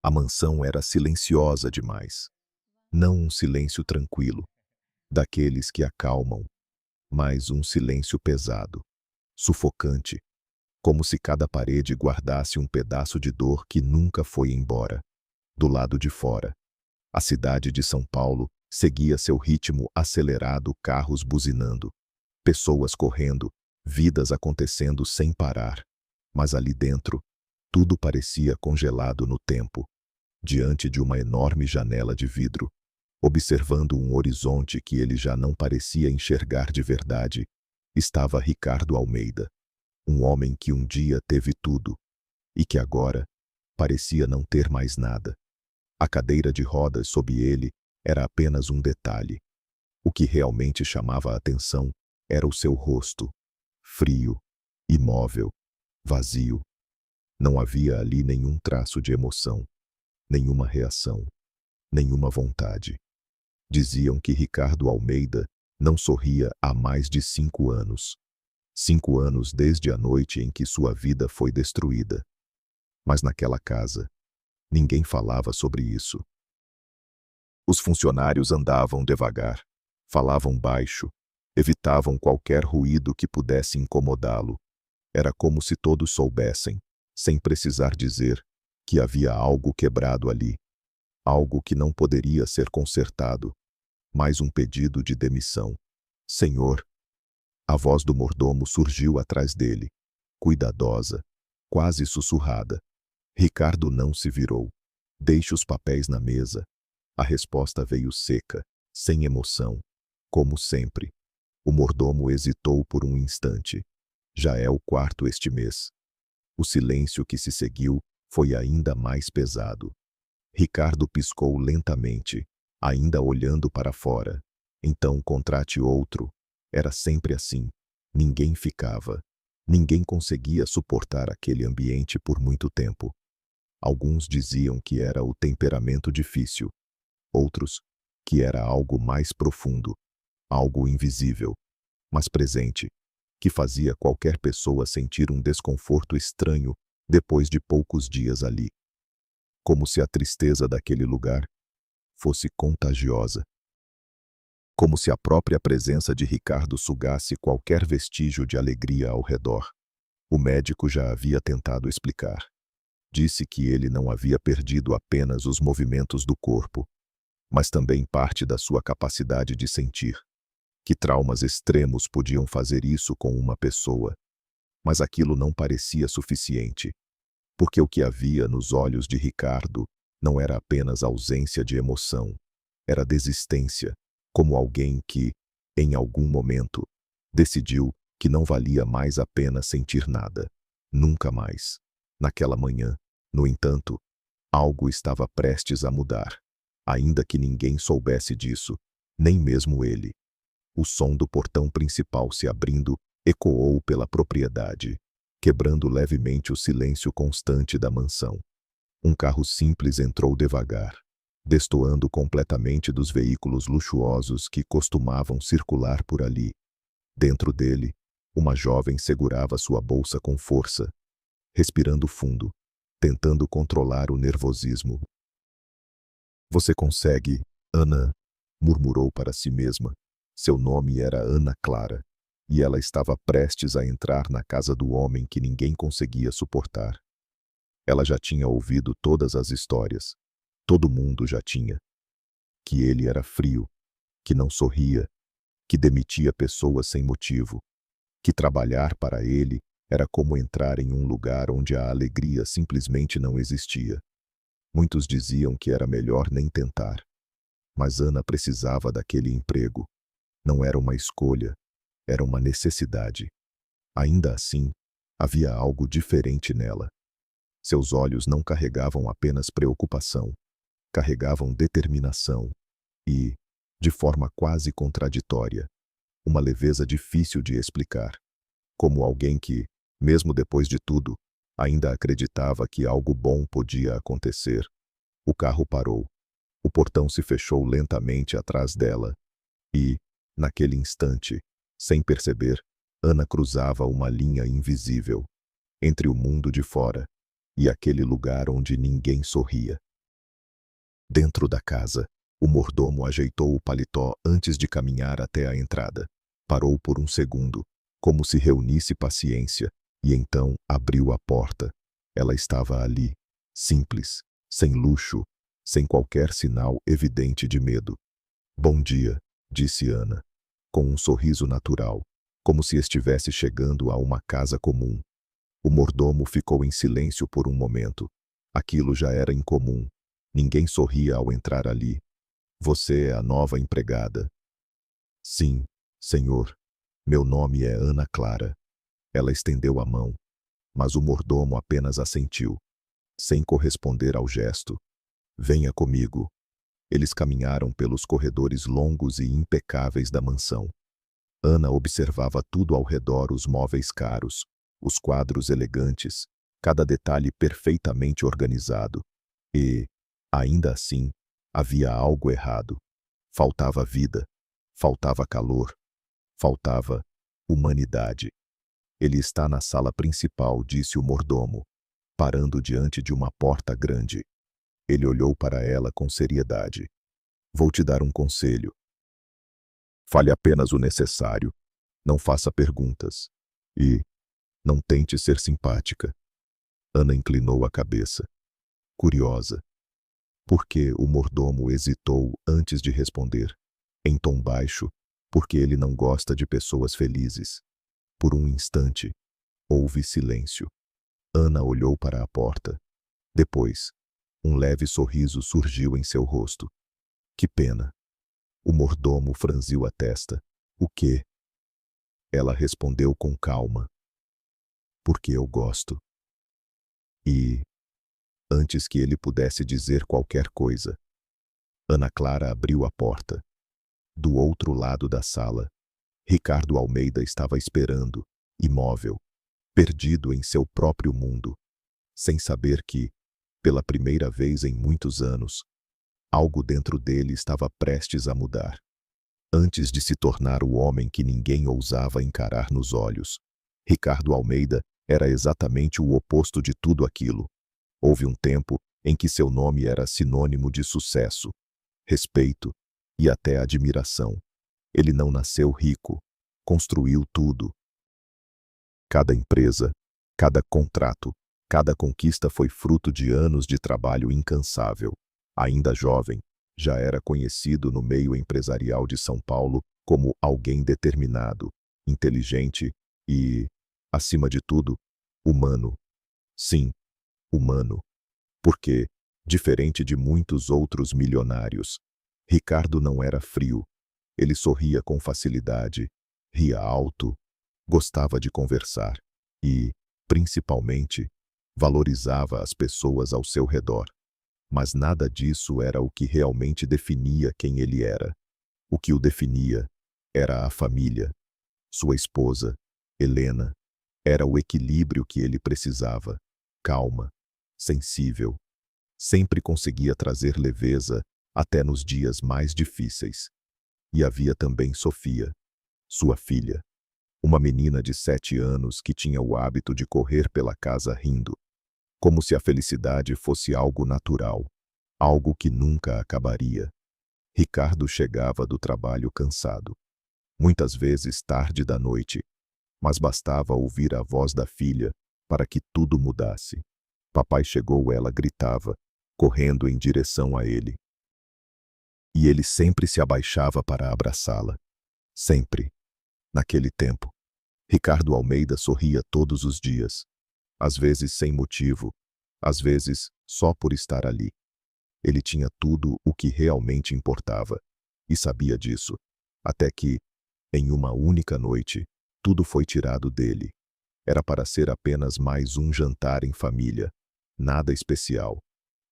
A mansão era silenciosa demais. Não um silêncio tranquilo, daqueles que acalmam, mas um silêncio pesado, sufocante, como se cada parede guardasse um pedaço de dor que nunca foi embora. Do lado de fora, a cidade de São Paulo seguia seu ritmo acelerado, carros buzinando, pessoas correndo, vidas acontecendo sem parar. Mas ali dentro, tudo parecia congelado no tempo, diante de uma enorme janela de vidro, observando um horizonte que ele já não parecia enxergar de verdade. Estava Ricardo Almeida, um homem que um dia teve tudo e que agora parecia não ter mais nada. A cadeira de rodas sob ele era apenas um detalhe. O que realmente chamava a atenção era o seu rosto, frio, imóvel, vazio. Não havia ali nenhum traço de emoção, nenhuma reação, nenhuma vontade. Diziam que Ricardo Almeida não sorria há mais de 5 anos. 5 anos desde a noite em que sua vida foi destruída. Mas naquela casa, ninguém falava sobre isso. Os funcionários andavam devagar, falavam baixo, evitavam qualquer ruído que pudesse incomodá-lo. Era como se todos soubessem, sem precisar dizer, que havia algo quebrado ali, algo que não poderia ser consertado. Mais um pedido de demissão. Senhor. A voz do mordomo surgiu atrás dele, cuidadosa, quase sussurrada. Ricardo não se virou. Deixe os papéis na mesa. A resposta veio seca, sem emoção, como sempre. O mordomo hesitou por um instante. Já é o 4º este mês. O silêncio que se seguiu foi ainda mais pesado. Ricardo piscou lentamente, ainda olhando para fora. Então contrate outro. Era sempre assim. Ninguém ficava. Ninguém conseguia suportar aquele ambiente por muito tempo. Alguns diziam que era o temperamento difícil. Outros, que era algo mais profundo, algo invisível, mas presente, que fazia qualquer pessoa sentir um desconforto estranho depois de poucos dias ali. Como se a tristeza daquele lugar fosse contagiosa. Como se a própria presença de Ricardo sugasse qualquer vestígio de alegria ao redor. O médico já havia tentado explicar. Disse que ele não havia perdido apenas os movimentos do corpo, mas também parte da sua capacidade de sentir. Que traumas extremos podiam fazer isso com uma pessoa. Mas aquilo não parecia suficiente, porque o que havia nos olhos de Ricardo não era apenas ausência de emoção, era desistência, como alguém que, em algum momento, decidiu que não valia mais a pena sentir nada. Nunca mais. Naquela manhã, no entanto, algo estava prestes a mudar, ainda que ninguém soubesse disso, nem mesmo ele. O som do portão principal se abrindo ecoou pela propriedade, quebrando levemente o silêncio constante da mansão. Um carro simples entrou devagar, destoando completamente dos veículos luxuosos que costumavam circular por ali. Dentro dele, uma jovem segurava sua bolsa com força, respirando fundo, tentando controlar o nervosismo. Você consegue, Ana, murmurou para si mesma. Seu nome era Ana Clara, e ela estava prestes a entrar na casa do homem que ninguém conseguia suportar. Ela já tinha ouvido todas as histórias. Todo mundo já tinha. Que ele era frio, que não sorria, que demitia pessoas sem motivo, que trabalhar para ele era como entrar em um lugar onde a alegria simplesmente não existia. Muitos diziam que era melhor nem tentar. Mas Ana precisava daquele emprego. Não era uma escolha, era uma necessidade. Ainda assim, havia algo diferente nela. Seus olhos não carregavam apenas preocupação, carregavam determinação e, de forma quase contraditória, uma leveza difícil de explicar. Como alguém que, mesmo depois de tudo, ainda acreditava que algo bom podia acontecer. O carro parou. O portão se fechou lentamente atrás dela e, naquele instante, sem perceber, Ana cruzava uma linha invisível entre o mundo de fora e aquele lugar onde ninguém sorria. Dentro da casa, o mordomo ajeitou o paletó antes de caminhar até a entrada. Parou por um segundo, como se reunisse paciência, e então abriu a porta. Ela estava ali, simples, sem luxo, sem qualquer sinal evidente de medo. "Bom dia", disse Ana, com um sorriso natural, como se estivesse chegando a uma casa comum. O mordomo ficou em silêncio por um momento. Aquilo já era incomum. Ninguém sorria ao entrar ali. "Você é a nova empregada?" "Sim, senhor. Meu nome é Ana Clara." Ela estendeu a mão, mas o mordomo apenas assentiu, sem corresponder ao gesto. "Venha comigo." Eles caminharam pelos corredores longos e impecáveis da mansão. Ana observava tudo ao redor: os móveis caros, os quadros elegantes, cada detalhe perfeitamente organizado. E, ainda assim, havia algo errado. Faltava vida, faltava calor, faltava humanidade. "Ele está na sala principal", disse o mordomo, parando diante de uma porta grande. Ele olhou para ela com seriedade. "Vou te dar um conselho. Fale apenas o necessário. Não faça perguntas. E não tente ser simpática." Ana inclinou a cabeça, curiosa. Por que o mordomo hesitou antes de responder? Em tom baixo, porque ele não gosta de pessoas felizes. Por um instante, houve silêncio. Ana olhou para a porta. Depois, um leve sorriso surgiu em seu rosto. "Que pena." O mordomo franziu a testa. "O quê?" Ela respondeu com calma. "Porque eu gosto." E, antes que ele pudesse dizer qualquer coisa, Ana Clara abriu a porta. Do outro lado da sala, Ricardo Almeida estava esperando, imóvel, perdido em seu próprio mundo, sem saber que, pela primeira vez em muitos anos, algo dentro dele estava prestes a mudar. Antes de se tornar o homem que ninguém ousava encarar nos olhos, Ricardo Almeida era exatamente o oposto de tudo aquilo. Houve um tempo em que seu nome era sinônimo de sucesso, respeito e até admiração. Ele não nasceu rico, construiu tudo. Cada empresa, cada contrato, cada conquista foi fruto de anos de trabalho incansável. Ainda jovem, já era conhecido no meio empresarial de São Paulo como alguém determinado, inteligente e, acima de tudo, humano. Sim, humano. Porque, diferente de muitos outros milionários, Ricardo não era frio. Ele sorria com facilidade, ria alto, gostava de conversar e, principalmente, valorizava as pessoas ao seu redor. Mas nada disso era o que realmente definia quem ele era. O que o definia era a família. Sua esposa, Helena, era o equilíbrio que ele precisava. Calma, sensível, sempre conseguia trazer leveza até nos dias mais difíceis. E havia também Sofia, sua filha, uma menina de 7 anos que tinha o hábito de correr pela casa rindo, como se a felicidade fosse algo natural, algo que nunca acabaria. Ricardo chegava do trabalho cansado, muitas vezes tarde da noite, mas bastava ouvir a voz da filha para que tudo mudasse. "Papai chegou", ela gritava, correndo em direção a ele. E ele sempre se abaixava para abraçá-la. Sempre. Naquele tempo, Ricardo Almeida sorria todos os dias, às vezes sem motivo, às vezes só por estar ali. Ele tinha tudo o que realmente importava, e sabia disso, até que, em uma única noite, tudo foi tirado dele. Era para ser apenas mais um jantar em família, nada especial.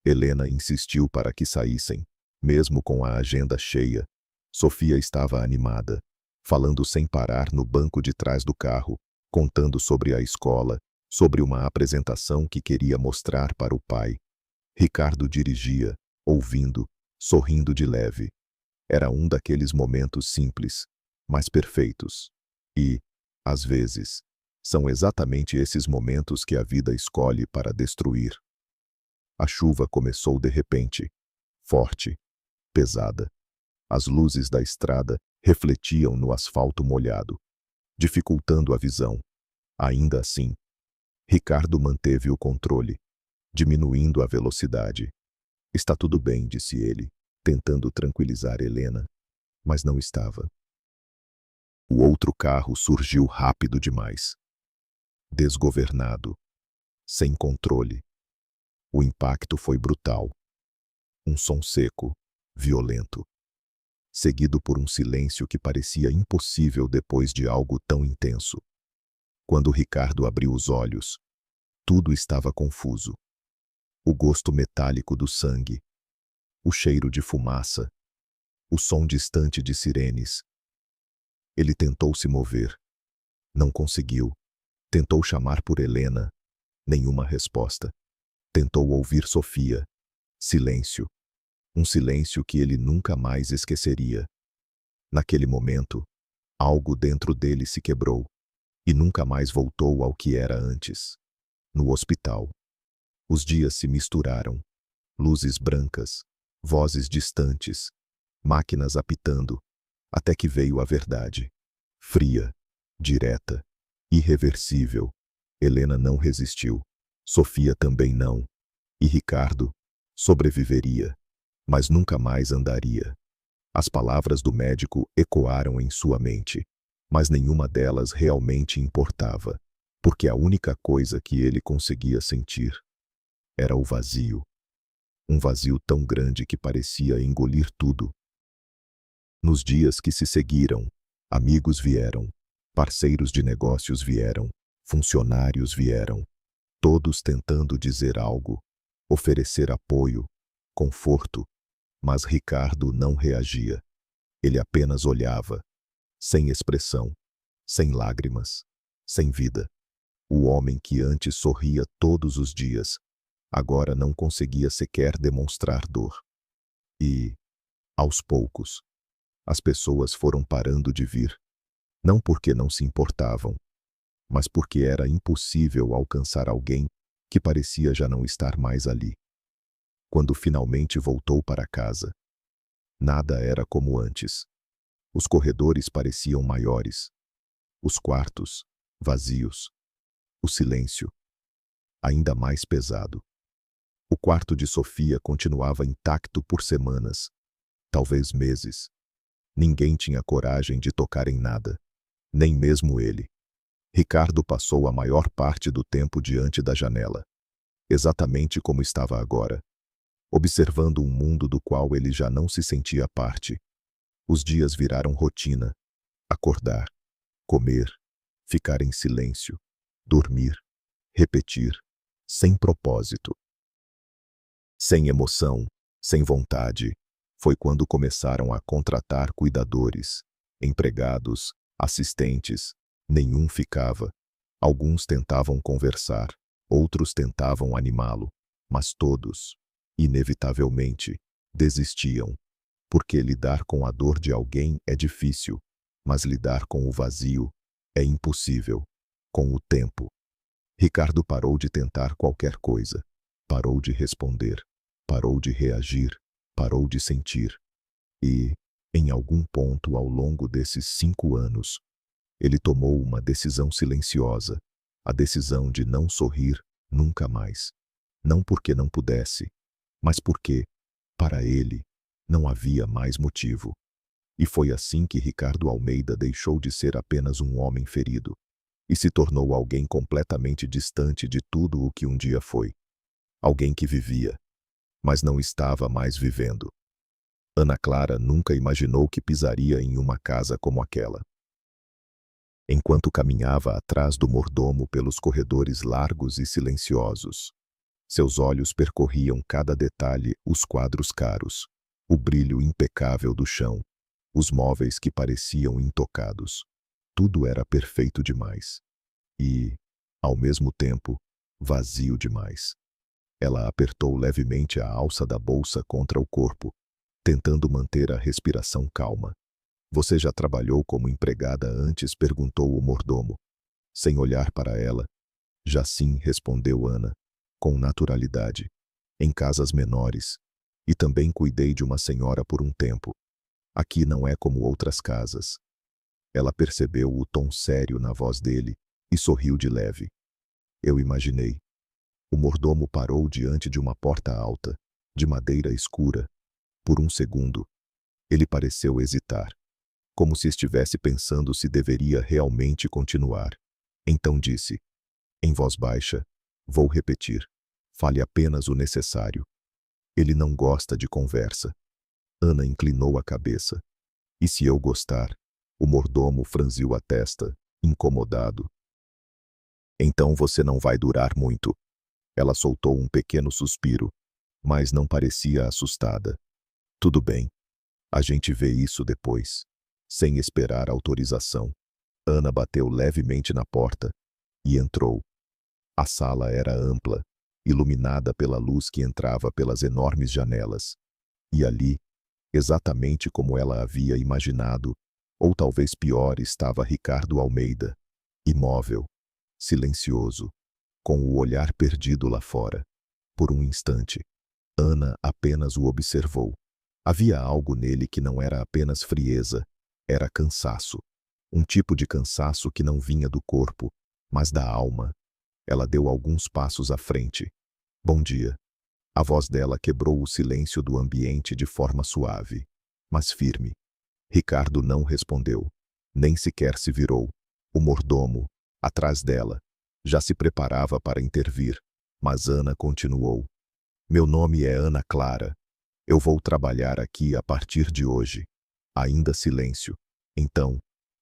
Helena insistiu para que saíssem, mesmo com a agenda cheia. Sofia estava animada, falando sem parar no banco de trás do carro, contando sobre a escola, sobre uma apresentação que queria mostrar para o pai. Ricardo dirigia, ouvindo, sorrindo de leve. Era um daqueles momentos simples, mas perfeitos. E, às vezes, são exatamente esses momentos que a vida escolhe para destruir. A chuva começou de repente. forte, pesada. As luzes da estrada refletiam no asfalto molhado, dificultando a visão. Ainda assim, Ricardo manteve o controle, diminuindo a velocidade. Está tudo bem, disse ele, tentando tranquilizar Helena, mas não estava. O outro carro surgiu rápido demais. Desgovernado, sem controle. O impacto foi brutal. Um som seco, violento, seguido por um silêncio que parecia impossível depois de algo tão intenso. Quando Ricardo abriu os olhos, tudo estava confuso. O gosto metálico do sangue, o cheiro de fumaça, o som distante de sirenes. Ele tentou se mover. Não conseguiu. Tentou chamar por Helena. Nenhuma resposta. Tentou ouvir Sofia. Silêncio. Um silêncio que ele nunca mais esqueceria. Naquele momento, algo dentro dele se quebrou e nunca mais voltou ao que era antes. No hospital, os dias se misturaram. Luzes brancas, vozes distantes, máquinas apitando, até que veio a verdade. Fria, direta, irreversível. Helena não resistiu. Sofia também não. E Ricardo sobreviveria, mas nunca mais andaria. As palavras do médico ecoaram em sua mente, mas nenhuma delas realmente importava, porque a única coisa que ele conseguia sentir era o vazio. Um vazio tão grande que parecia engolir tudo. Nos dias que se seguiram, amigos vieram, parceiros de negócios vieram, funcionários vieram, todos tentando dizer algo, oferecer apoio, conforto, mas Ricardo não reagia. Ele apenas olhava, sem expressão, sem lágrimas, sem vida. O homem que antes sorria todos os dias, agora não conseguia sequer demonstrar dor. E, aos poucos, as pessoas foram parando de vir, não porque não se importavam, mas porque era impossível alcançar alguém que parecia já não estar mais ali. Quando finalmente voltou para casa, nada era como antes. Os corredores pareciam maiores, os quartos, vazios, o silêncio, ainda mais pesado. O quarto de Sofia continuava intacto por semanas, talvez meses. Ninguém tinha coragem de tocar em nada, nem mesmo ele. Ricardo passou a maior parte do tempo diante da janela, exatamente como estava agora, observando um mundo do qual ele já não se sentia parte. Os dias viraram rotina: acordar, comer, ficar em silêncio, dormir, repetir, sem propósito. Sem emoção, sem vontade. Foi quando começaram a contratar cuidadores, empregados, assistentes. Nenhum ficava. Alguns tentavam conversar, outros tentavam animá-lo, mas todos, inevitavelmente, desistiam. Porque lidar com a dor de alguém é difícil, mas lidar com o vazio é impossível. Com o tempo, Ricardo parou de tentar qualquer coisa, parou de responder, parou de reagir, parou de sentir. E, em algum ponto ao longo desses 5 anos, ele tomou uma decisão silenciosa, a decisão de não sorrir nunca mais. Não porque não pudesse, mas porque, para ele, não havia mais motivo. E foi assim que Ricardo Almeida deixou de ser apenas um homem ferido e se tornou alguém completamente distante de tudo o que um dia foi. Alguém que vivia, mas não estava mais vivendo. Ana Clara nunca imaginou que pisaria em uma casa como aquela. Enquanto caminhava atrás do mordomo pelos corredores largos e silenciosos, seus olhos percorriam cada detalhe: os quadros caros, o brilho impecável do chão, os móveis que pareciam intocados. Tudo era perfeito demais. E, ao mesmo tempo, vazio demais. Ela apertou levemente a alça da bolsa contra o corpo, tentando manter a respiração calma. Você já trabalhou como empregada antes? Perguntou o mordomo. Sem olhar para ela. Já sim, respondeu Ana, com naturalidade. Em casas menores. E também cuidei de uma senhora por um tempo. Aqui não é como outras casas. Ela percebeu o tom sério na voz dele e sorriu de leve. Eu imaginei. O mordomo parou diante de uma porta alta, de madeira escura. Por um segundo, ele pareceu hesitar, como se estivesse pensando se deveria realmente continuar. Então disse, em voz baixa, vou repetir. Fale apenas o necessário. Ele não gosta de conversa. Ana inclinou a cabeça. E se eu gostar? O mordomo franziu a testa, incomodado. Então você não vai durar muito. Ela soltou um pequeno suspiro, mas não parecia assustada. Tudo bem. A gente vê isso depois. Sem esperar autorização, Ana bateu levemente na porta e entrou. A sala era ampla, iluminada pela luz que entrava pelas enormes janelas. E ali, exatamente como ela havia imaginado, ou talvez pior, estava Ricardo Almeida, imóvel, silencioso, com o olhar perdido lá fora. Por um instante, Ana apenas o observou. Havia algo nele que não era apenas frieza, era cansaço. Um tipo de cansaço que não vinha do corpo, mas da alma. Ela deu alguns passos à frente. Bom dia. A voz dela quebrou o silêncio do ambiente de forma suave, mas firme. Ricardo não respondeu, nem sequer se virou. O mordomo, atrás dela, já se preparava para intervir, mas Ana continuou. Meu nome é Ana Clara. Eu vou trabalhar aqui a partir de hoje. Ainda silêncio. Então,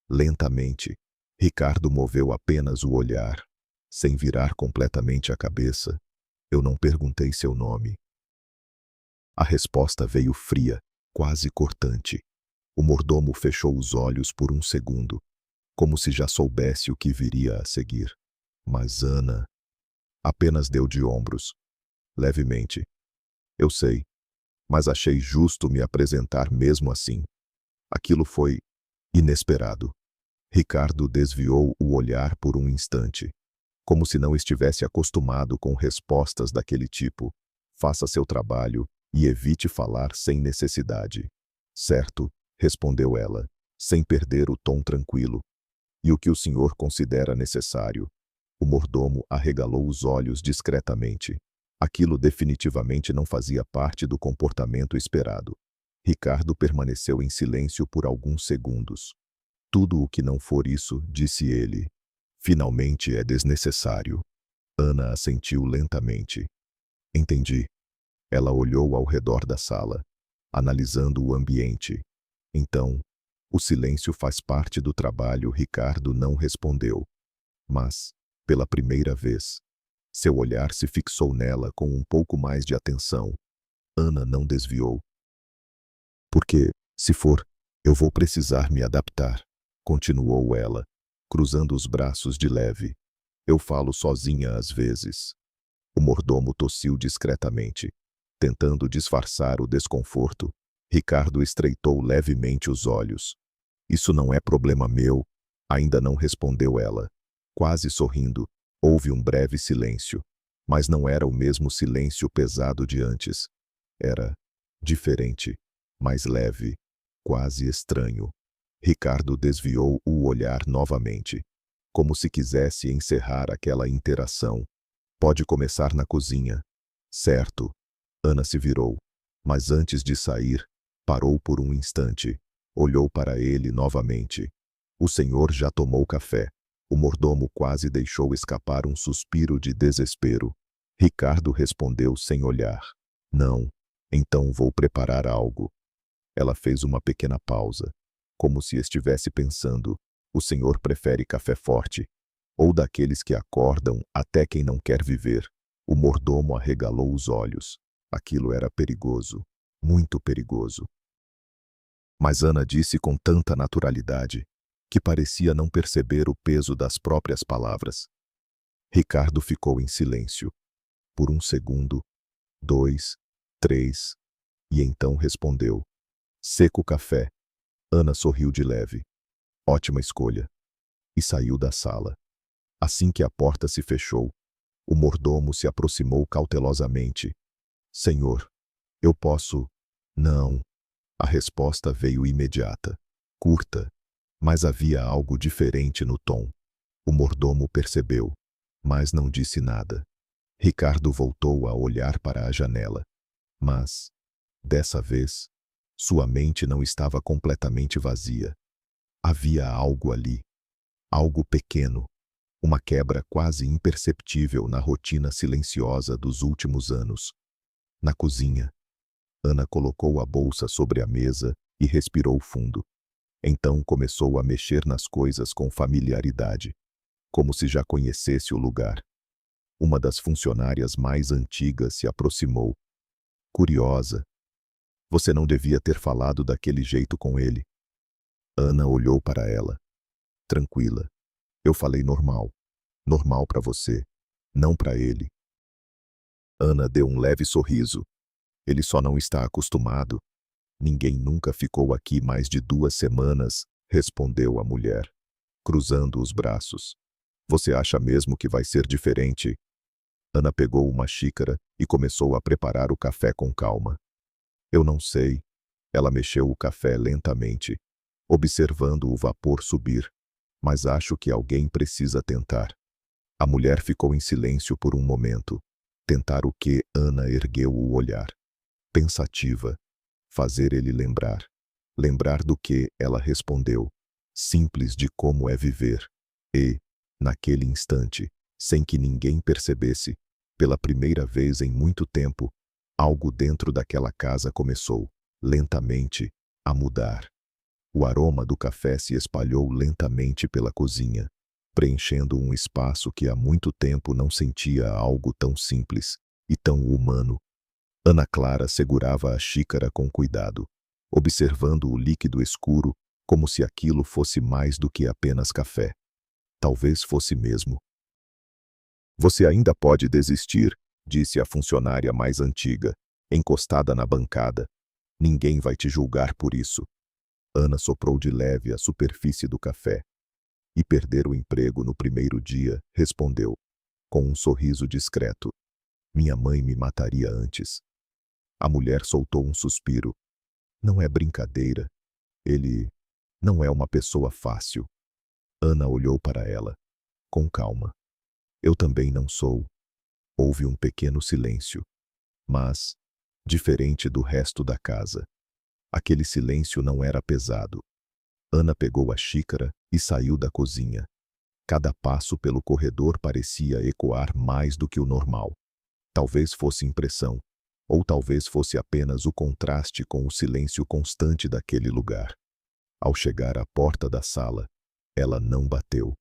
lentamente, Ricardo moveu apenas o olhar, sem virar completamente a cabeça. Eu não perguntei seu nome. A resposta veio fria, quase cortante. O mordomo fechou os olhos por um segundo, como se já soubesse o que viria a seguir. Mas Ana apenas deu de ombros, levemente. Eu sei, mas achei justo me apresentar mesmo assim. Aquilo foi inesperado. Ricardo desviou o olhar por um instante, como se não estivesse acostumado com respostas daquele tipo. Faça seu trabalho e evite falar sem necessidade. Certo, respondeu ela, sem perder o tom tranquilo. E o que o senhor considera necessário? O mordomo arregalou os olhos discretamente. Aquilo definitivamente não fazia parte do comportamento esperado. Ricardo permaneceu em silêncio por alguns segundos. Tudo o que não for isso, disse ele. Finalmente é desnecessário. Ana assentiu lentamente. Entendi. Ela olhou ao redor da sala, analisando o ambiente. Então, o silêncio faz parte do trabalho. Ricardo não respondeu. Mas, pela primeira vez, seu olhar se fixou nela com um pouco mais de atenção. Ana não desviou. Porque, se for, eu vou precisar me adaptar, continuou ela, cruzando os braços de leve. Eu falo sozinha às vezes. O mordomo tossiu discretamente, tentando disfarçar o desconforto. Ricardo estreitou levemente os olhos. Isso não é problema meu, ainda não respondeu ela. Quase sorrindo, houve um breve silêncio, mas não era o mesmo silêncio pesado de antes. Era diferente, mais leve, quase estranho. Ricardo desviou o olhar novamente, como se quisesse encerrar aquela interação. Pode começar na cozinha. Certo. Ana se virou, mas antes de sair, parou por um instante. Olhou para ele novamente. O senhor já tomou café. O mordomo quase deixou escapar um suspiro de desespero. Ricardo respondeu sem olhar. Não. Então vou preparar algo. Ela fez uma pequena pausa, como se estivesse pensando. O senhor prefere café forte? Ou daqueles que acordam até quem não quer viver? O mordomo arregalou os olhos. Aquilo era perigoso, muito perigoso. Mas Ana disse com tanta naturalidade, que parecia não perceber o peso das próprias palavras. Ricardo ficou em silêncio. Por um segundo, 2, 3, e então respondeu. Seco café. Ana sorriu de leve. Ótima escolha. E saiu da sala. Assim que a porta se fechou, o mordomo se aproximou cautelosamente. Senhor, Eu posso... Não. A resposta veio imediata, curta, mas havia algo diferente no tom. O mordomo percebeu, mas não disse nada. Ricardo voltou a olhar para a janela. Mas, dessa vez, sua mente não estava completamente vazia. Havia algo ali. Algo pequeno. Uma quebra quase imperceptível na rotina silenciosa dos últimos anos. Na cozinha, Ana colocou a bolsa sobre a mesa e respirou fundo. Então começou a mexer nas coisas com familiaridade, como se já conhecesse o lugar. Uma das funcionárias mais antigas se aproximou. Curiosa. Você não devia ter falado daquele jeito com ele. Ana olhou para ela. Tranquila. Eu falei normal. Normal para você, não para ele. Ana deu um leve sorriso. Ele só não está acostumado. Ninguém nunca ficou aqui mais de 2 semanas, respondeu a mulher, cruzando os braços. Você acha mesmo que vai ser diferente? Ana pegou uma xícara e começou a preparar o café com calma. Eu não sei. Ela mexeu o café lentamente, observando o vapor subir. Mas acho que alguém precisa tentar. A mulher ficou em silêncio por um momento. Tentar o quê? Ana ergueu o olhar. Pensativa. Fazer ele lembrar. Lembrar do que? Ela respondeu. Simples de como é viver. E, naquele instante, sem que ninguém percebesse, pela primeira vez em muito tempo, algo dentro daquela casa começou, lentamente, a mudar. O aroma do café se espalhou lentamente pela cozinha, preenchendo um espaço que há muito tempo não sentia algo tão simples e tão humano. Ana Clara segurava a xícara com cuidado, observando o líquido escuro como se aquilo fosse mais do que apenas café. Talvez fosse mesmo. Você ainda pode desistir, disse a funcionária mais antiga, encostada na bancada. Ninguém vai te julgar por isso. Ana soprou de leve a superfície do café. E perder o emprego no primeiro dia, respondeu, com um sorriso discreto. Minha mãe me mataria antes. A mulher soltou um suspiro. Não é brincadeira. Ele não é uma pessoa fácil. Ana olhou para ela, com calma. Eu também não sou. Houve um pequeno silêncio. Mas, diferente do resto da casa, aquele silêncio não era pesado. Ana pegou a xícara e saiu da cozinha. Cada passo pelo corredor parecia ecoar mais do que o normal. Talvez fosse impressão, ou talvez fosse apenas o contraste com o silêncio constante daquele lugar. Ao chegar à porta da sala, ela não bateu.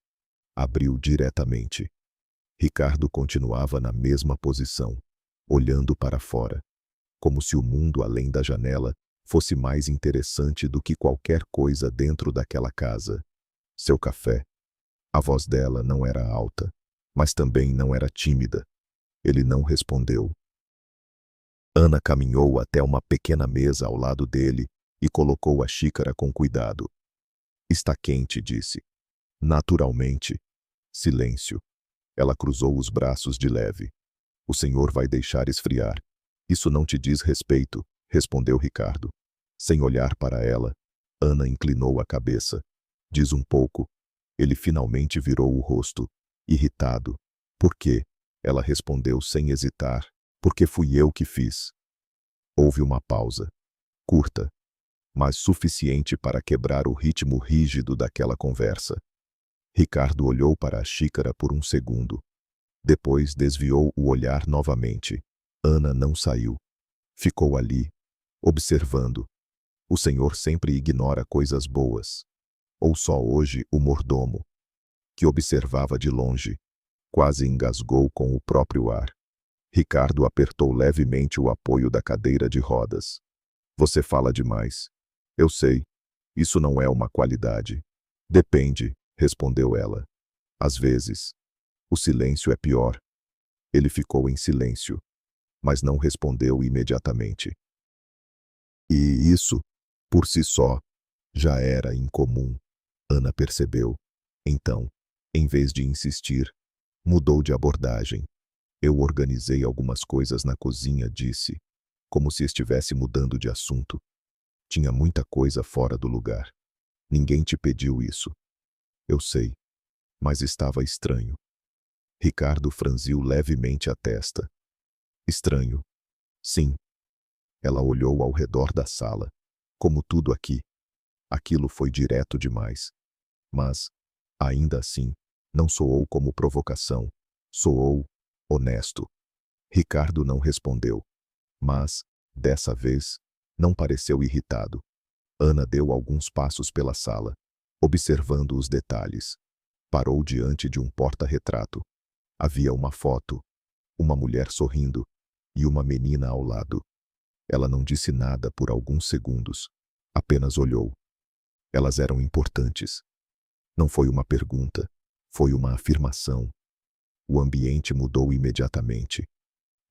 Abriu diretamente. Ricardo continuava na mesma posição, olhando para fora, como se o mundo além da janela fosse mais interessante do que qualquer coisa dentro daquela casa. Seu café. A voz dela não era alta, mas também não era tímida. Ele não respondeu. Ana caminhou até uma pequena mesa ao lado dele e colocou a xícara com cuidado. Está quente, disse. Naturalmente. Silêncio. Ela cruzou os braços de leve. O senhor vai deixar esfriar. Isso não te diz respeito, respondeu Ricardo. Sem olhar para ela, Ana inclinou a cabeça. Diz um pouco. Ele finalmente virou o rosto, irritado. Por quê? Ela respondeu sem hesitar. Porque fui eu que fiz. Houve uma pausa. Curta, mas suficiente para quebrar o ritmo rígido daquela conversa. Ricardo olhou para a xícara por um segundo. Depois desviou o olhar novamente. Ana não saiu. Ficou ali, observando. O senhor sempre ignora coisas boas. Ou só hoje o mordomo, que observava de longe, quase engasgou com o próprio ar. Ricardo apertou levemente o apoio da cadeira de rodas. Você fala demais. Eu sei. Isso não é uma qualidade. Depende, respondeu ela. Às vezes. O silêncio é pior. Ele ficou em silêncio, mas não respondeu imediatamente. E isso, por si só, já era incomum. Ana percebeu. Então, em vez de insistir, mudou de abordagem. Eu organizei algumas coisas na cozinha, disse. como se estivesse mudando de assunto. Tinha muita coisa fora do lugar. Ninguém te pediu isso. Eu sei, mas estava estranho. Ricardo franziu levemente a testa. Estranho. Sim. Ela olhou ao redor da sala. Como tudo aqui. Aquilo foi direto demais. Mas, ainda assim, não soou como provocação. Soou honesto. Ricardo não respondeu. Mas, dessa vez, não pareceu irritado. Ana deu alguns passos pela sala, observando os detalhes. Parou diante de um porta-retrato. Havia uma foto, uma mulher sorrindo e uma menina ao lado. Ela não disse nada por alguns segundos, apenas olhou. Elas eram importantes. Não foi uma pergunta, foi uma afirmação. O ambiente mudou imediatamente.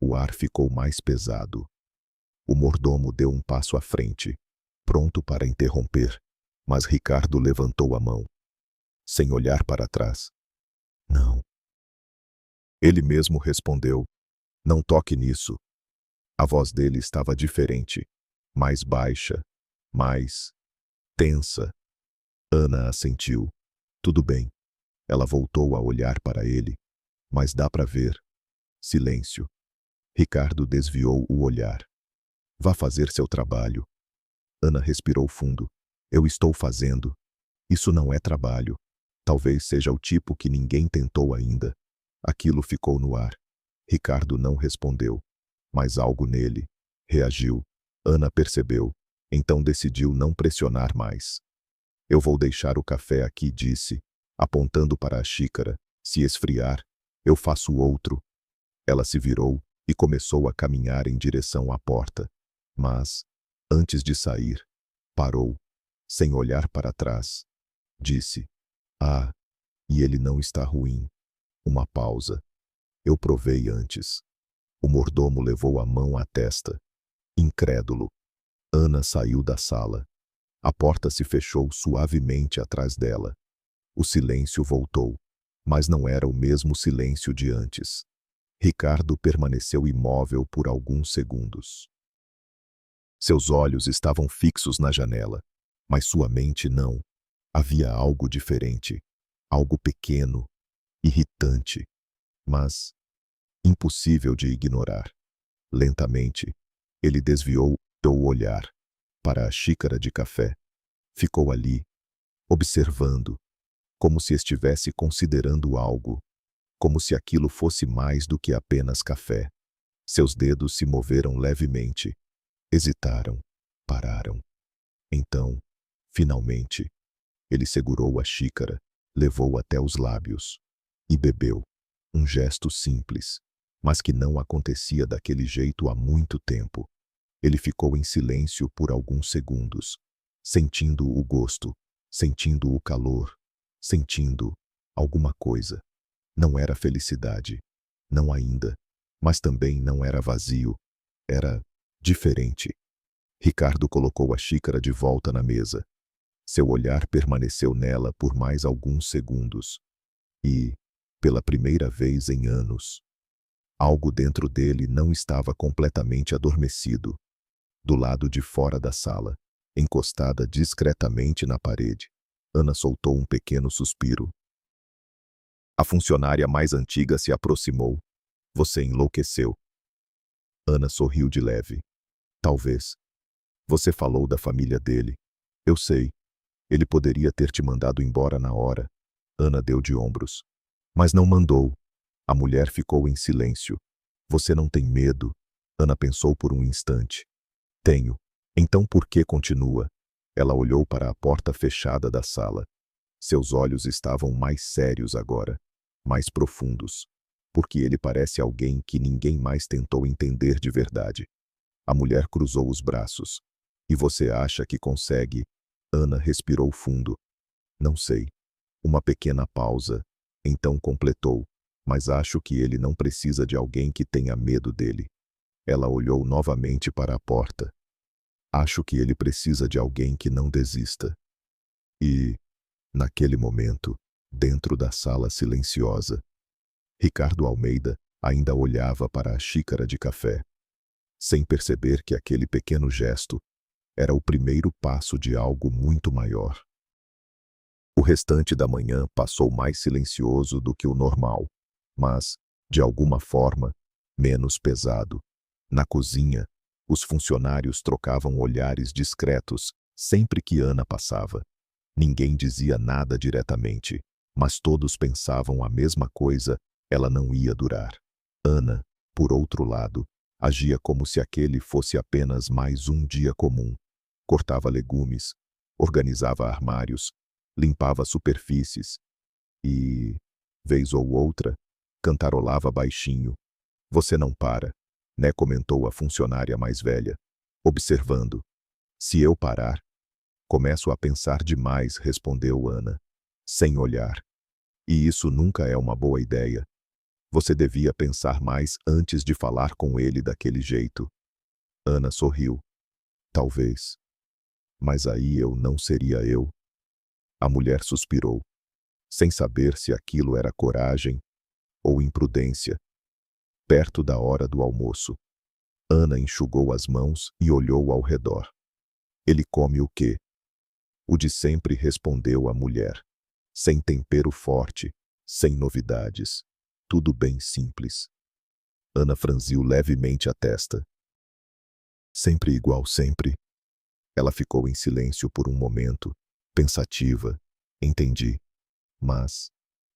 O ar ficou mais pesado. O mordomo deu um passo à frente, pronto para interromper, mas Ricardo levantou a mão, sem olhar para trás. Não. Ele mesmo respondeu, não toque nisso. A voz dele estava diferente, mais baixa, mais tensa. Ana assentiu. Tudo bem. Ela voltou a olhar para ele, mas dá para ver. Silêncio. Ricardo desviou o olhar. Vá fazer seu trabalho. Ana respirou fundo. Eu estou fazendo. Isso não é trabalho. Talvez seja o tipo que ninguém tentou ainda. Aquilo ficou no ar. Ricardo não respondeu. Mas algo nele reagiu. Ana percebeu. Então decidiu não pressionar mais. Eu vou deixar o café aqui, disse, apontando para a xícara. Se esfriar, eu faço outro. Ela se virou e começou a caminhar em direção à porta. Mas, antes de sair, parou, sem olhar para trás. Disse, ah, e ele não está ruim. Uma pausa. Eu provei antes. O mordomo levou a mão à testa. Incrédulo. Ana saiu da sala. A porta se fechou suavemente atrás dela. O silêncio voltou, mas não era o mesmo silêncio de antes. Ricardo permaneceu imóvel por alguns segundos. Seus olhos estavam fixos na janela, mas sua mente não. Havia algo diferente, algo pequeno, irritante, mas impossível de ignorar. Lentamente, ele desviou o olhar para a xícara de café. Ficou ali, observando, como se estivesse considerando algo, como se aquilo fosse mais do que apenas café. Seus dedos se moveram levemente. Hesitaram, pararam. Então, finalmente, ele segurou a xícara, levou até os lábios e bebeu. Um gesto simples, mas que não acontecia daquele jeito há muito tempo. Ele ficou em silêncio por alguns segundos, sentindo o gosto, sentindo o calor, sentindo alguma coisa. Não era felicidade, não ainda, mas também não era vazio. Era diferente. Ricardo colocou a xícara de volta na mesa. Seu olhar permaneceu nela por mais alguns segundos. E, pela primeira vez em anos, algo dentro dele não estava completamente adormecido. Do lado de fora da sala, encostada discretamente na parede, Ana soltou um pequeno suspiro. A funcionária mais antiga se aproximou. Você enlouqueceu. Ana sorriu de leve. Talvez. Você falou da família dele. Eu sei. Ele poderia ter te mandado embora na hora. Ana deu de ombros. Mas não mandou. A mulher ficou em silêncio. Você não tem medo? Ana pensou por um instante. Tenho. Então por que continua? Ela olhou para a porta fechada da sala. Seus olhos estavam mais sérios agora, mais profundos, porque ele parece alguém que ninguém mais tentou entender de verdade. A mulher cruzou os braços. E você acha que consegue? Ana respirou fundo. Não sei. Uma pequena pausa. Então completou. Mas acho que ele não precisa de alguém que tenha medo dele. Ela olhou novamente para a porta. Acho que ele precisa de alguém que não desista. E, naquele momento, dentro da sala silenciosa, Ricardo Almeida ainda olhava para a xícara de café. sem perceber que aquele pequeno gesto era o primeiro passo de algo muito maior. O restante da manhã passou mais silencioso do que o normal, mas, de alguma forma, menos pesado. Na cozinha, os funcionários trocavam olhares discretos sempre que Ana passava. Ninguém dizia nada diretamente, mas todos pensavam a mesma coisa: ela não ia durar. Ana, por outro lado, agia como se aquele fosse apenas mais um dia comum. Cortava legumes, organizava armários, limpava superfícies e, vez ou outra, cantarolava baixinho. "Você não para", né? Comentou a funcionária mais velha, observando. "Se eu parar, começo a pensar demais", respondeu Ana, sem olhar. "E isso nunca é uma boa ideia. Você devia pensar mais antes de falar com ele daquele jeito." Ana sorriu. "Talvez. Mas aí eu não seria eu." A mulher suspirou, sem saber se aquilo era coragem ou imprudência. Perto da hora do almoço, Ana enxugou as mãos e olhou ao redor. "Ele come o quê?" "O de sempre", respondeu a mulher. "Sem tempero forte, sem novidades. Tudo bem simples." Ana franziu levemente a testa. "Sempre igual, sempre?" Ela ficou em silêncio por um momento, pensativa. "Entendi." Mas,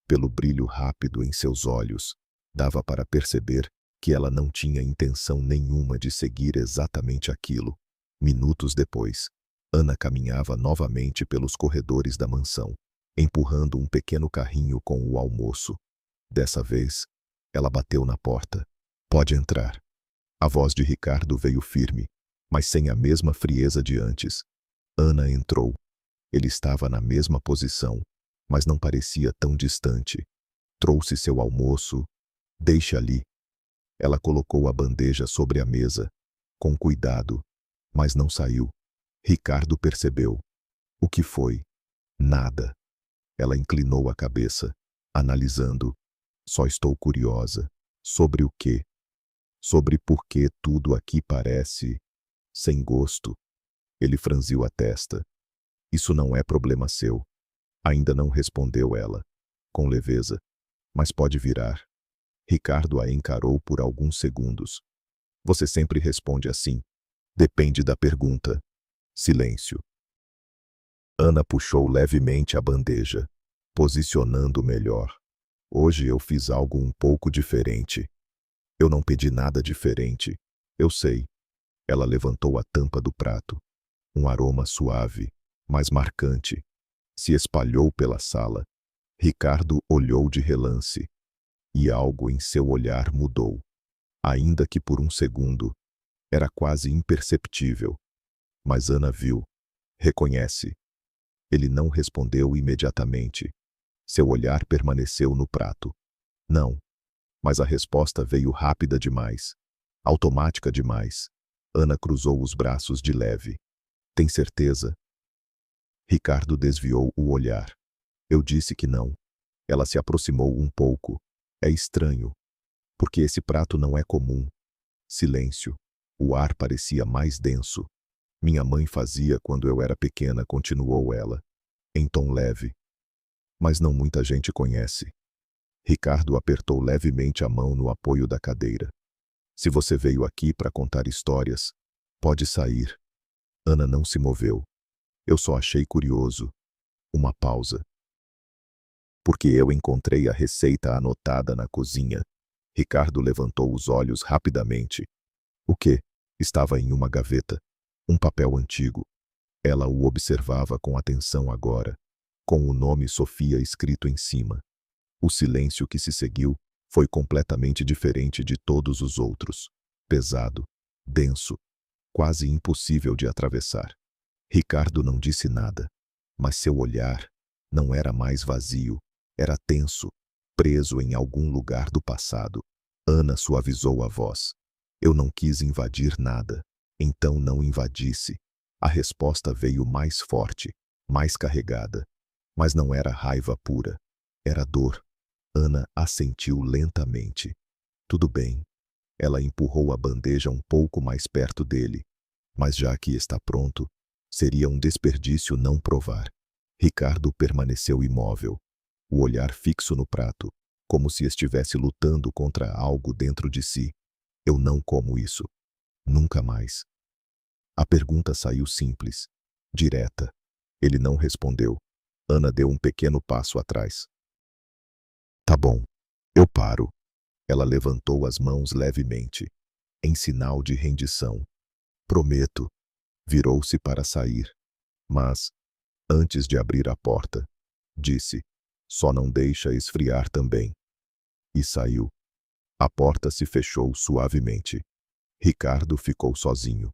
pelo brilho rápido em seus olhos, dava para perceber que ela não tinha intenção nenhuma de seguir exatamente aquilo. Minutos depois, Ana caminhava novamente pelos corredores da mansão, empurrando um pequeno carrinho com o almoço. Dessa vez, ela bateu na porta. "Pode entrar." A voz de Ricardo veio firme, mas sem a mesma frieza de antes. Ana entrou. Ele estava na mesma posição, mas não parecia tão distante. "Trouxe seu almoço. Deixe ali." Ela colocou a bandeja sobre a mesa, com cuidado, mas não saiu. Ricardo percebeu. "O que foi?" "Nada." Ela inclinou a cabeça, analisando. "Só estou curiosa." "Sobre o quê?" "Sobre por que tudo aqui parece sem gosto." Ele franziu a testa. "Isso não é problema seu." Ainda não respondeu ela, com leveza. "Mas pode virar." Ricardo a encarou por alguns segundos. "Você sempre responde assim." "Depende da pergunta." Silêncio. Ana puxou levemente a bandeja, posicionando melhor. "Hoje eu fiz algo um pouco diferente." "Eu não pedi nada diferente." "Eu sei." Ela levantou a tampa do prato. Um aroma suave, mas marcante, se espalhou pela sala. Ricardo olhou de relance. E algo em seu olhar mudou. Ainda que por um segundo, era quase imperceptível. Mas Ana viu. "Reconhece?" Ele não respondeu imediatamente. Seu olhar permaneceu no prato. "Não." Mas a resposta veio rápida demais. Automática demais. Ana cruzou os braços de leve. "Tem certeza?" Ricardo desviou o olhar. "Eu disse que não." Ela se aproximou um pouco. "É estranho. Porque esse prato não é comum." Silêncio. O ar parecia mais denso. "Minha mãe fazia quando eu era pequena", continuou ela, em tom leve. "Mas não muita gente conhece." Ricardo apertou levemente a mão no apoio da cadeira. "Se você veio aqui para contar histórias, pode sair." Ana não se moveu. "Eu só achei curioso." Uma pausa. "Porque eu encontrei a receita anotada na cozinha." Ricardo levantou os olhos rapidamente. "O quê?" Estava em uma gaveta. Um papel antigo. Ela o observava com atenção agora, com o nome Sofia escrito em cima. O silêncio que se seguiu foi completamente diferente de todos os outros. Pesado, denso, quase impossível de atravessar. Ricardo não disse nada, mas seu olhar não era mais vazio, era tenso, preso em algum lugar do passado. Ana suavizou a voz. "Eu não quis invadir nada, então não invadisse." A resposta veio mais forte, mais carregada. Mas não era raiva pura, era dor. Ana assentiu lentamente. "Tudo bem." Ela empurrou a bandeja um pouco mais perto dele. Mas já que está pronto, seria um desperdício não provar. Ricardo permaneceu imóvel, o olhar fixo no prato, como se estivesse lutando contra algo dentro de si. Eu não como isso. Nunca mais. A pergunta saiu simples, direta. Ele não respondeu. Ana deu um pequeno passo atrás. Tá bom, eu paro. Ela levantou as mãos levemente, em sinal de rendição. Prometo. Virou-se para sair. Mas, antes de abrir a porta, disse: só não deixa esfriar também. E saiu. A porta se fechou suavemente. Ricardo ficou sozinho.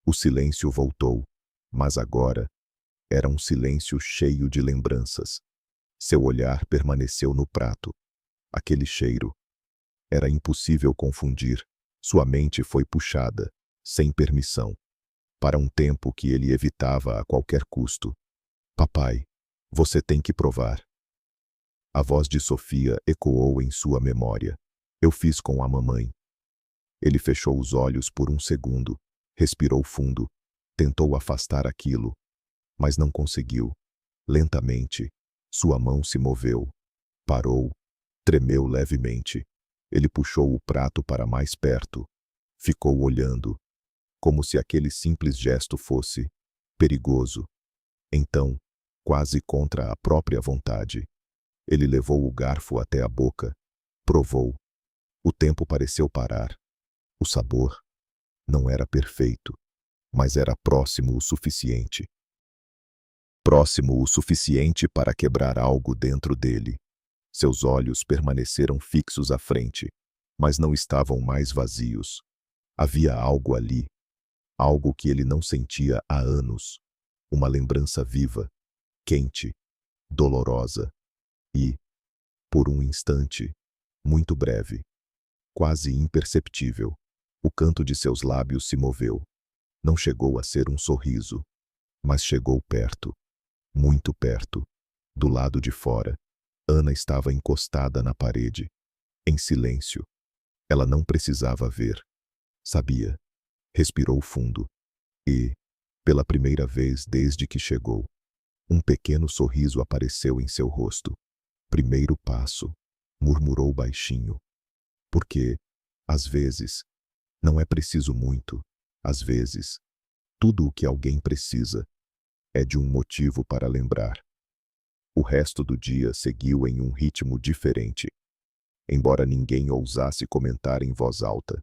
O silêncio voltou, mas agora era um silêncio cheio de lembranças. Seu olhar permaneceu no prato. Aquele cheiro. Era impossível confundir. Sua mente foi puxada, sem permissão, para um tempo que ele evitava a qualquer custo. Papai, você tem que provar. A voz de Sofia ecoou em sua memória. Eu fiz com a mamãe. Ele fechou os olhos por um segundo, respirou fundo, tentou afastar aquilo, mas não conseguiu. Lentamente, sua mão se moveu, parou, tremeu levemente. Ele puxou o prato para mais perto. Ficou olhando, como se aquele simples gesto fosse perigoso. Então, quase contra a própria vontade, ele levou o garfo até a boca, provou. O tempo pareceu parar. O sabor não era perfeito, mas era próximo o suficiente. Próximo o suficiente para quebrar algo dentro dele. Seus olhos permaneceram fixos à frente, mas não estavam mais vazios. Havia algo ali, algo que ele não sentia há anos. Uma lembrança viva, quente, dolorosa e, por um instante, muito breve, quase imperceptível, o canto de seus lábios se moveu. Não chegou a ser um sorriso, mas chegou perto, muito perto. Do lado de fora, Ana estava encostada na parede, em silêncio. Ela não precisava ver. Sabia. Respirou fundo. E, pela primeira vez desde que chegou, um pequeno sorriso apareceu em seu rosto. Primeiro passo, murmurou baixinho. Porque, às vezes, não é preciso muito. Às vezes, tudo o que alguém precisa é de um motivo para lembrar. O resto do dia seguiu em um ritmo diferente. Embora ninguém ousasse comentar em voz alta,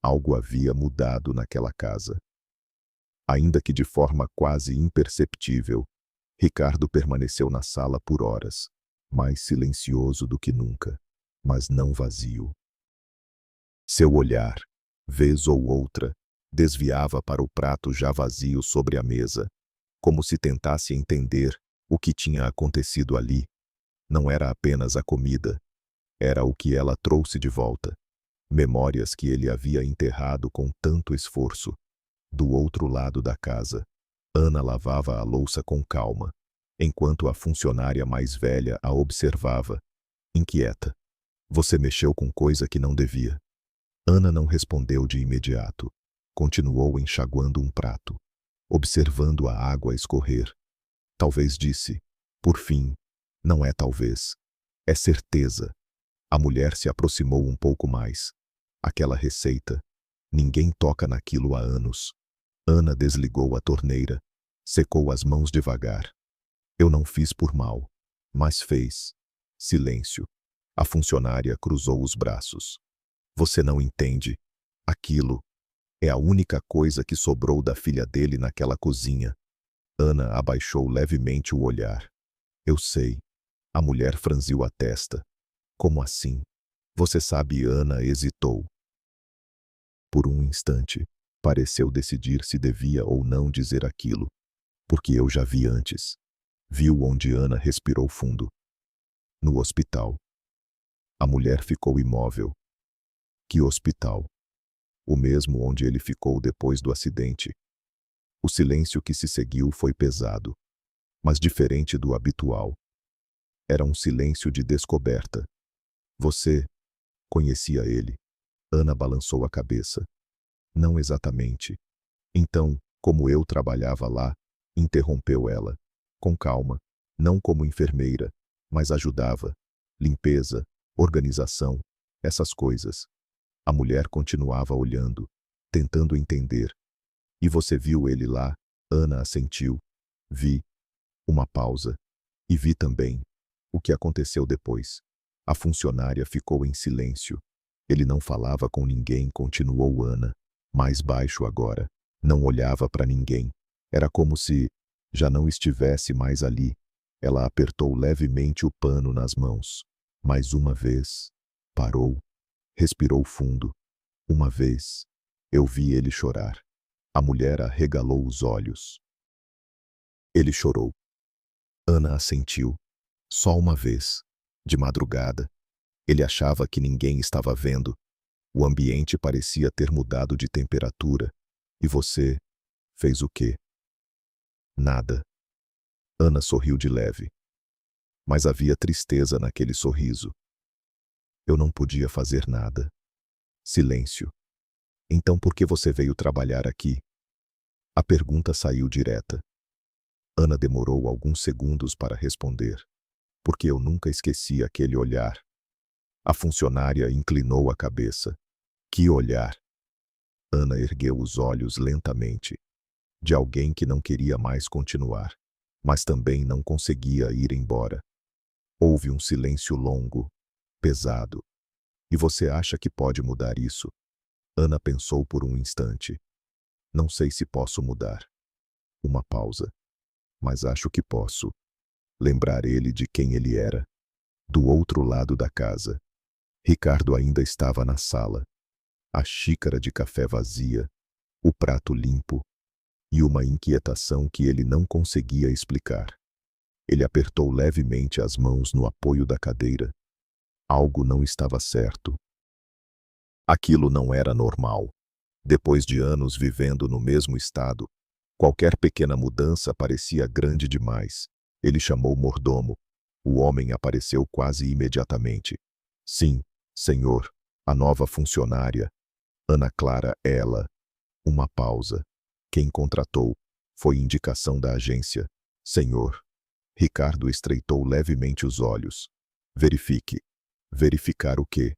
algo havia mudado naquela casa. Ainda que de forma quase imperceptível, Ricardo permaneceu na sala por horas, mais silencioso do que nunca, mas não vazio. Seu olhar, vez ou outra, desviava para o prato já vazio sobre a mesa, como se tentasse entender o que tinha acontecido ali. Não era apenas a comida, era o que ela trouxe de volta. Memórias que ele havia enterrado com tanto esforço. Do outro lado da casa, Ana lavava a louça com calma, enquanto a funcionária mais velha a observava, inquieta. Você mexeu com coisa que não devia. Ana não respondeu de imediato. Continuou enxaguando um prato, observando a água escorrer. Talvez disse, por fim, não é talvez, é certeza. A mulher se aproximou um pouco mais. Aquela receita, ninguém toca naquilo há anos. Ana desligou a torneira, secou as mãos devagar. Eu não fiz por mal, mas fez. Silêncio. A funcionária cruzou os braços. Você não entende. Aquilo é a única coisa que sobrou da filha dele naquela cozinha. Ana abaixou levemente o olhar. Eu sei. A mulher franziu a testa. Como assim? Você sabe, Ana hesitou. Por um instante, pareceu decidir se devia ou não dizer aquilo. Porque eu já vi antes. Viu onde Ana respirou fundo. No hospital. A mulher ficou imóvel. Que hospital? O mesmo onde ele ficou depois do acidente. O silêncio que se seguiu foi pesado, mas diferente do habitual. Era um silêncio de descoberta. Você conhecia ele. Ana balançou a cabeça. Não exatamente. Então, como eu trabalhava lá, interrompeu ela. Com calma. Não como enfermeira, mas ajudava. Limpeza, organização, essas coisas. A mulher continuava olhando, tentando entender. E você viu ele lá? Ana assentiu. Vi. Uma pausa. E vi também. O que aconteceu depois. A funcionária ficou em silêncio. Ele não falava com ninguém, continuou Ana. Mais baixo agora. Não olhava para ninguém. Era como se já não estivesse mais ali. Ela apertou levemente o pano nas mãos. Mais uma vez. Parou. Respirou fundo. Uma vez. Eu vi ele chorar. A mulher arregalou os olhos. Ele chorou. Ana assentiu. Só uma vez. De madrugada. Ele achava que ninguém estava vendo. O ambiente parecia ter mudado de temperatura. E você fez o quê? Nada. Ana sorriu de leve. Mas havia tristeza naquele sorriso. Eu não podia fazer nada. Silêncio. Então por que você veio trabalhar aqui? A pergunta saiu direta. Ana demorou alguns segundos para responder. Porque eu nunca esqueci aquele olhar. A funcionária inclinou a cabeça. Que olhar? Ana ergueu os olhos lentamente. De alguém que não queria mais continuar, mas também não conseguia ir embora. Houve um silêncio longo, pesado. E você acha que pode mudar isso? Ana pensou por um instante. Não sei se posso mudar. Uma pausa. Mas acho que posso. Lembrar ele de quem ele era. Do outro lado da casa. Ricardo ainda estava na sala. A xícara de café vazia. O prato limpo. E uma inquietação que ele não conseguia explicar. Ele apertou levemente as mãos no apoio da cadeira. Algo não estava certo. Aquilo não era normal. Depois de anos vivendo no mesmo estado, qualquer pequena mudança parecia grande demais. Ele chamou o mordomo. O homem apareceu quase imediatamente. Sim, senhor, a nova funcionária. Ana Clara, ela. Uma pausa. Quem contratou? Foi indicação da agência. Senhor. Ricardo estreitou levemente os olhos. Verifique. Verificar o quê?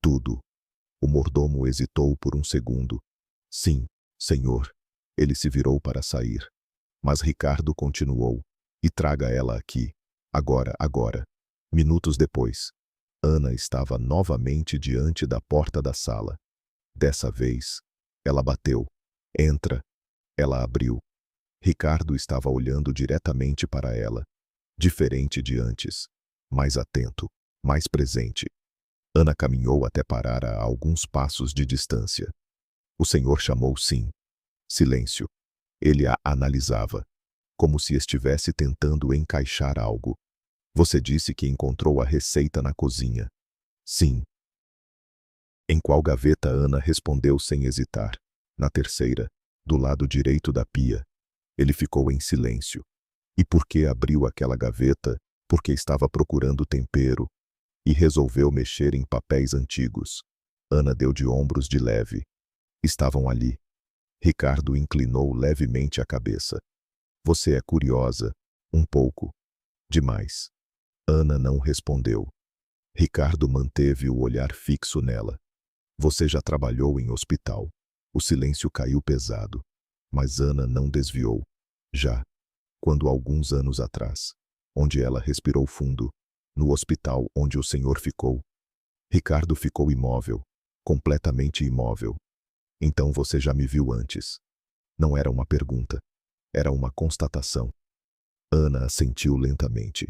Tudo. O mordomo hesitou por um segundo. Sim, senhor. Ele se virou para sair. Mas Ricardo continuou. E traga ela aqui. Agora, agora. Minutos depois. Ana estava novamente diante da porta da sala. Dessa vez, ela bateu. Entra. Ela abriu. Ricardo estava olhando diretamente para ela. Diferente de antes. Mais atento. Mais presente. Ana caminhou até parar a alguns passos de distância. O senhor chamou sim. Silêncio. Ele a analisava. Como se estivesse tentando encaixar algo. Você disse que encontrou a receita na cozinha. Sim. Em qual gaveta? Ana respondeu sem hesitar. Na terceira. Do lado direito da pia. Ele ficou em silêncio. E por que abriu aquela gaveta? Porque estava procurando tempero. E resolveu mexer em papéis antigos. Ana deu de ombros de leve. Estavam ali. Ricardo inclinou levemente a cabeça. Você é curiosa. Um pouco. Demais. Ana não respondeu. Ricardo manteve o olhar fixo nela. Você já trabalhou em hospital. O silêncio caiu pesado. Mas Ana não desviou. Já. Quando alguns anos atrás. Onde ela respirou fundo. No hospital onde o senhor ficou. Ricardo ficou imóvel. Completamente imóvel. Então você já me viu antes. Não era uma pergunta. Era uma constatação. Ana assentiu lentamente.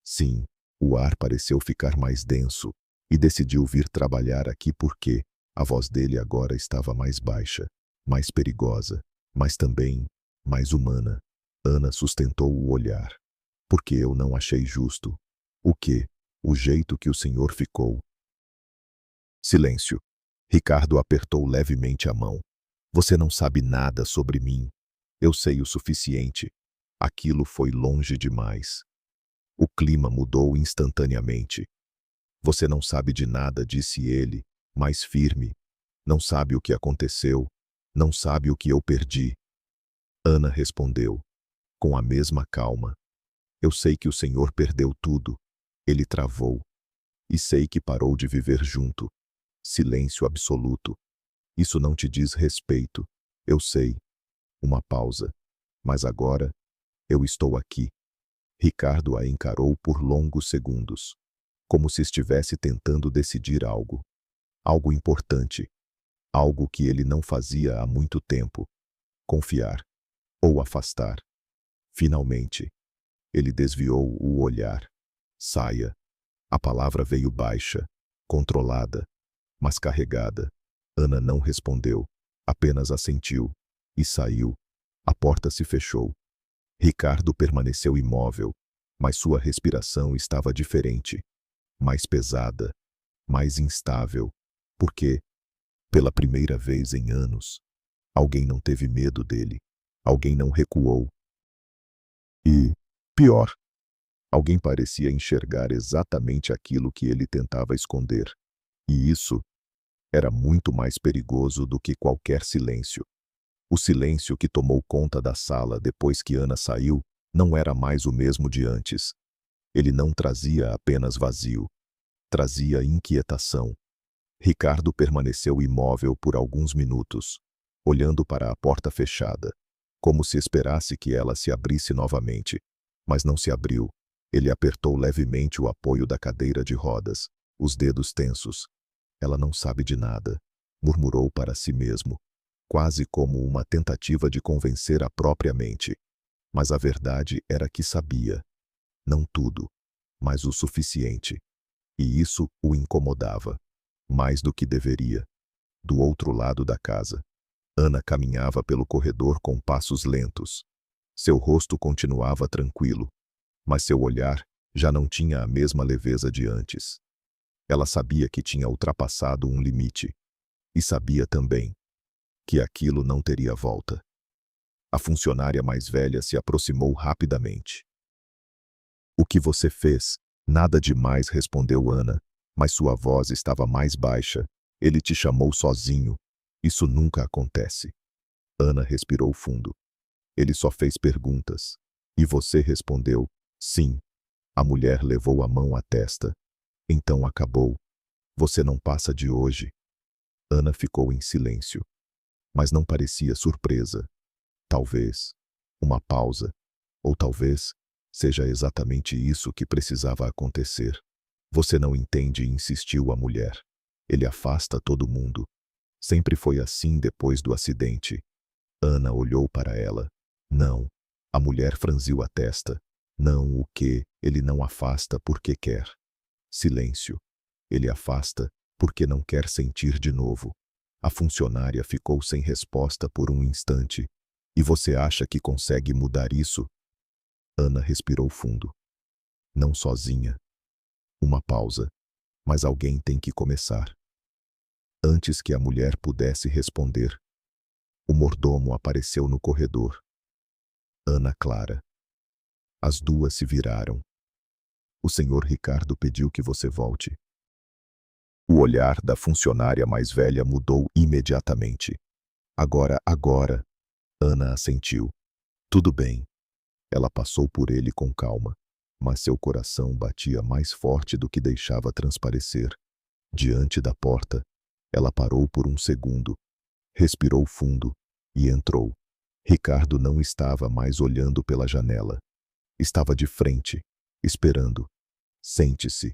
Sim, o ar pareceu ficar mais denso. E decidiu vir trabalhar aqui porque a voz dele agora estava mais baixa. Mais perigosa. Mas também mais humana. Ana sustentou o olhar. Porque eu não achei justo. O quê? O jeito que o senhor ficou. Silêncio. Ricardo apertou levemente a mão. Você não sabe nada sobre mim. Eu sei o suficiente. Aquilo foi longe demais. O clima mudou instantaneamente. Você não sabe de nada, disse ele, mais firme. Não sabe o que aconteceu. Não sabe o que eu perdi. Ana respondeu, com a mesma calma. Eu sei que o Senhor perdeu tudo. Ele travou. E sei que parou de viver junto. Silêncio absoluto. Isso não te diz respeito. Eu sei. Uma pausa. Mas agora, eu estou aqui. Ricardo a encarou por longos segundos, como se estivesse tentando decidir algo. Algo importante. Algo que ele não fazia há muito tempo. Confiar. Ou afastar. Finalmente, ele desviou o olhar. Saia. A palavra veio baixa, controlada, mas carregada. Ana não respondeu, apenas assentiu, e saiu. A porta se fechou. Ricardo permaneceu imóvel, mas sua respiração estava diferente, mais pesada, mais instável, porque, pela primeira vez em anos, alguém não teve medo dele, alguém não recuou. E, pior, alguém parecia enxergar exatamente aquilo que ele tentava esconder. E isso era muito mais perigoso do que qualquer silêncio. O silêncio que tomou conta da sala depois que Ana saiu não era mais o mesmo de antes. Ele não trazia apenas vazio. Trazia inquietação. Ricardo permaneceu imóvel por alguns minutos, olhando para a porta fechada, como se esperasse que ela se abrisse novamente. Mas não se abriu. Ele apertou levemente o apoio da cadeira de rodas, os dedos tensos. Ela não sabe de nada, murmurou para si mesmo, quase como uma tentativa de convencer a própria mente. Mas a verdade era que sabia. Não tudo, mas o suficiente. E isso o incomodava, mais do que deveria. Do outro lado da casa, Ana caminhava pelo corredor com passos lentos. Seu rosto continuava tranquilo, mas seu olhar já não tinha a mesma leveza de antes. Ela sabia que tinha ultrapassado um limite. E sabia também que aquilo não teria volta. A funcionária mais velha se aproximou rapidamente. O que você fez? Nada demais, respondeu Ana, mas sua voz estava mais baixa. Ele te chamou sozinho. Isso nunca acontece. Ana respirou fundo. Ele só fez perguntas. E você respondeu, sim. A mulher levou a mão à testa. Então acabou. Você não passa de hoje. Ana ficou em silêncio. Mas não parecia surpresa. Talvez uma pausa. Ou talvez seja exatamente isso que precisava acontecer. Você não entende, insistiu a mulher. Ele afasta todo mundo. Sempre foi assim depois do acidente. Ana olhou para ela. Não. A mulher franziu a testa. Não, o quê? Ele não afasta porque quer. Silêncio. Ele afasta porque não quer sentir de novo. A funcionária ficou sem resposta por um instante. E você acha que consegue mudar isso? Ana respirou fundo. Não sozinha. Uma pausa. Mas alguém tem que começar. Antes que a mulher pudesse responder, o mordomo apareceu no corredor. Ana Clara. As duas se viraram. O senhor Ricardo pediu que você volte. O olhar da funcionária mais velha mudou imediatamente. Agora, Ana assentiu. Tudo bem. Ela passou por ele com calma, mas seu coração batia mais forte do que deixava transparecer. Diante da porta, ela parou por um segundo, respirou fundo e entrou. Ricardo não estava mais olhando pela janela. Estava de frente, esperando. Sente-se.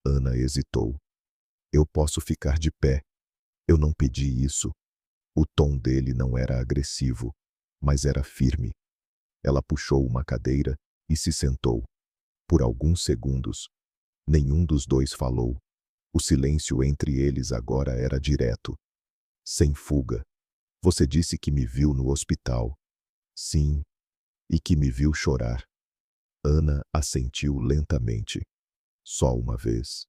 Ana hesitou. Eu posso ficar de pé. Eu não pedi isso. O tom dele não era agressivo, mas era firme. Ela puxou uma cadeira e se sentou. Por alguns segundos, nenhum dos dois falou. O silêncio entre eles agora era direto. Sem fuga. Você disse que me viu no hospital. Sim. E que me viu chorar. Ana assentiu lentamente. Só uma vez.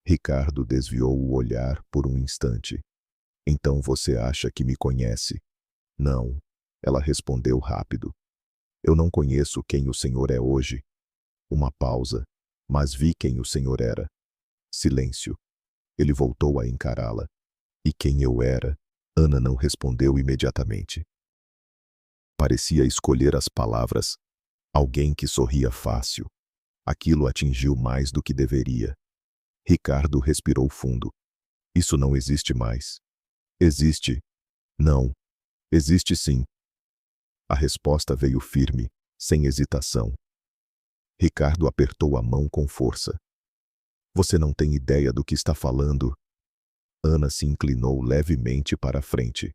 Ricardo desviou o olhar por um instante. Então você acha que me conhece? Não. Ela respondeu rápido. Eu não conheço quem o senhor é hoje. Uma pausa. Mas vi quem o senhor era. Silêncio. Ele voltou a encará-la. E quem eu era? Ana não respondeu imediatamente. Parecia escolher as palavras. Alguém que sorria fácil. Aquilo atingiu mais do que deveria. Ricardo respirou fundo. Isso não existe mais. Existe. Não. Existe sim. A resposta veio firme, sem hesitação. Ricardo apertou a mão com força. Você não tem ideia do que está falando. Ana se inclinou levemente para a frente.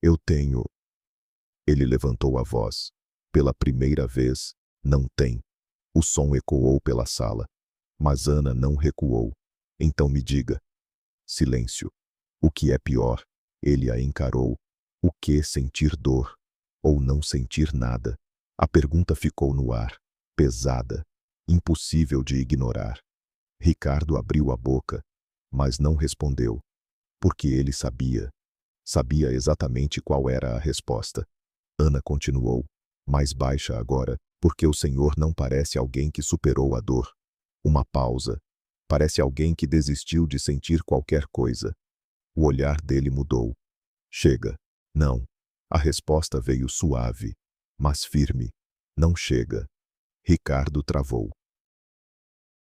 Eu tenho. Ele levantou a voz. Pela primeira vez, não tem. O som ecoou pela sala. Mas Ana não recuou. Então me diga. Silêncio. O que é pior? Ele a encarou. O que sentir dor? Ou não sentir nada? A pergunta ficou no ar, pesada, impossível de ignorar. Ricardo abriu a boca, mas não respondeu, porque ele sabia. Sabia exatamente qual era a resposta. Ana continuou, mais baixa agora, porque o Senhor não parece alguém que superou a dor. Uma pausa. Parece alguém que desistiu de sentir qualquer coisa. O olhar dele mudou. Chega. Não. A resposta veio suave, mas firme. Não chega. Ricardo travou.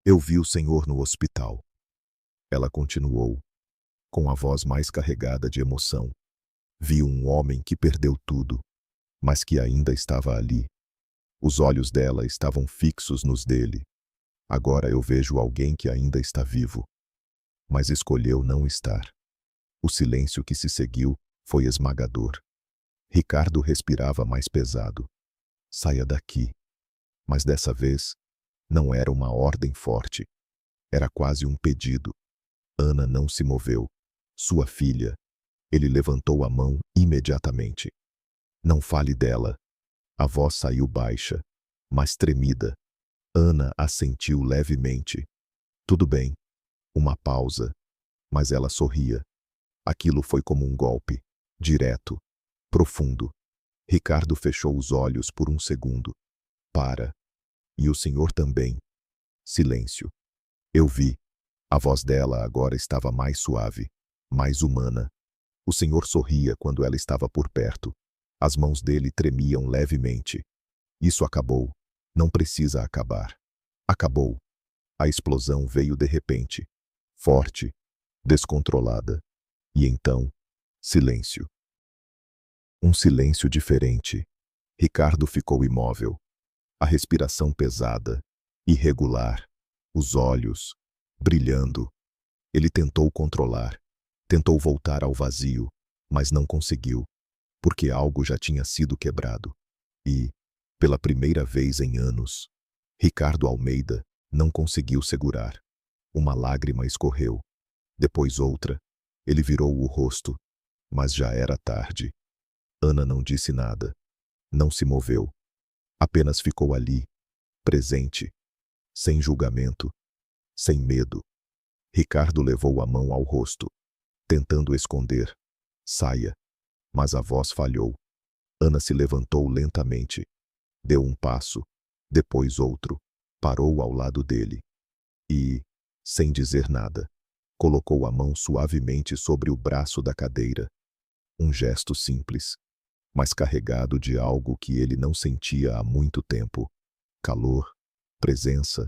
Eu vi o Senhor no hospital. Ela continuou, com a voz mais carregada de emoção. Vi um homem que perdeu tudo, mas que ainda estava ali. Os olhos dela estavam fixos nos dele. Agora eu vejo alguém que ainda está vivo, mas escolheu não estar. O silêncio que se seguiu foi esmagador. Ricardo respirava mais pesado. Saia daqui. Mas dessa vez, não era uma ordem forte. Era quase um pedido. Ana não se moveu. Sua filha. Ele levantou a mão imediatamente. Não fale dela. A voz saiu baixa, mas tremida. Ana assentiu levemente. Tudo bem. Uma pausa. Mas ela sorria. Aquilo foi como um golpe. Direto. Profundo. Ricardo fechou os olhos por um segundo. Para. E o senhor também. Silêncio. Eu vi. A voz dela agora estava mais suave, mais humana. O senhor sorria quando ela estava por perto. As mãos dele tremiam levemente. Isso acabou. Não precisa acabar. Acabou. A explosão veio de repente. Forte. Descontrolada. E então, silêncio. Um silêncio diferente. Ricardo ficou imóvel. A respiração pesada, irregular, os olhos brilhando. Ele tentou controlar, tentou voltar ao vazio, mas não conseguiu, porque algo já tinha sido quebrado. E, pela primeira vez em anos, Ricardo Almeida não conseguiu segurar. Uma lágrima escorreu. Depois outra. Ele virou o rosto, mas já era tarde. Ana não disse nada. Não se moveu. Apenas ficou ali, presente, sem julgamento, sem medo. Ricardo levou a mão ao rosto, tentando esconder. Saia. Mas a voz falhou. Ana se levantou lentamente. Deu um passo, depois outro. Parou ao lado dele. E, sem dizer nada, colocou a mão suavemente sobre o braço da cadeira. Um gesto simples, mas carregado de algo que ele não sentia há muito tempo. Calor, presença,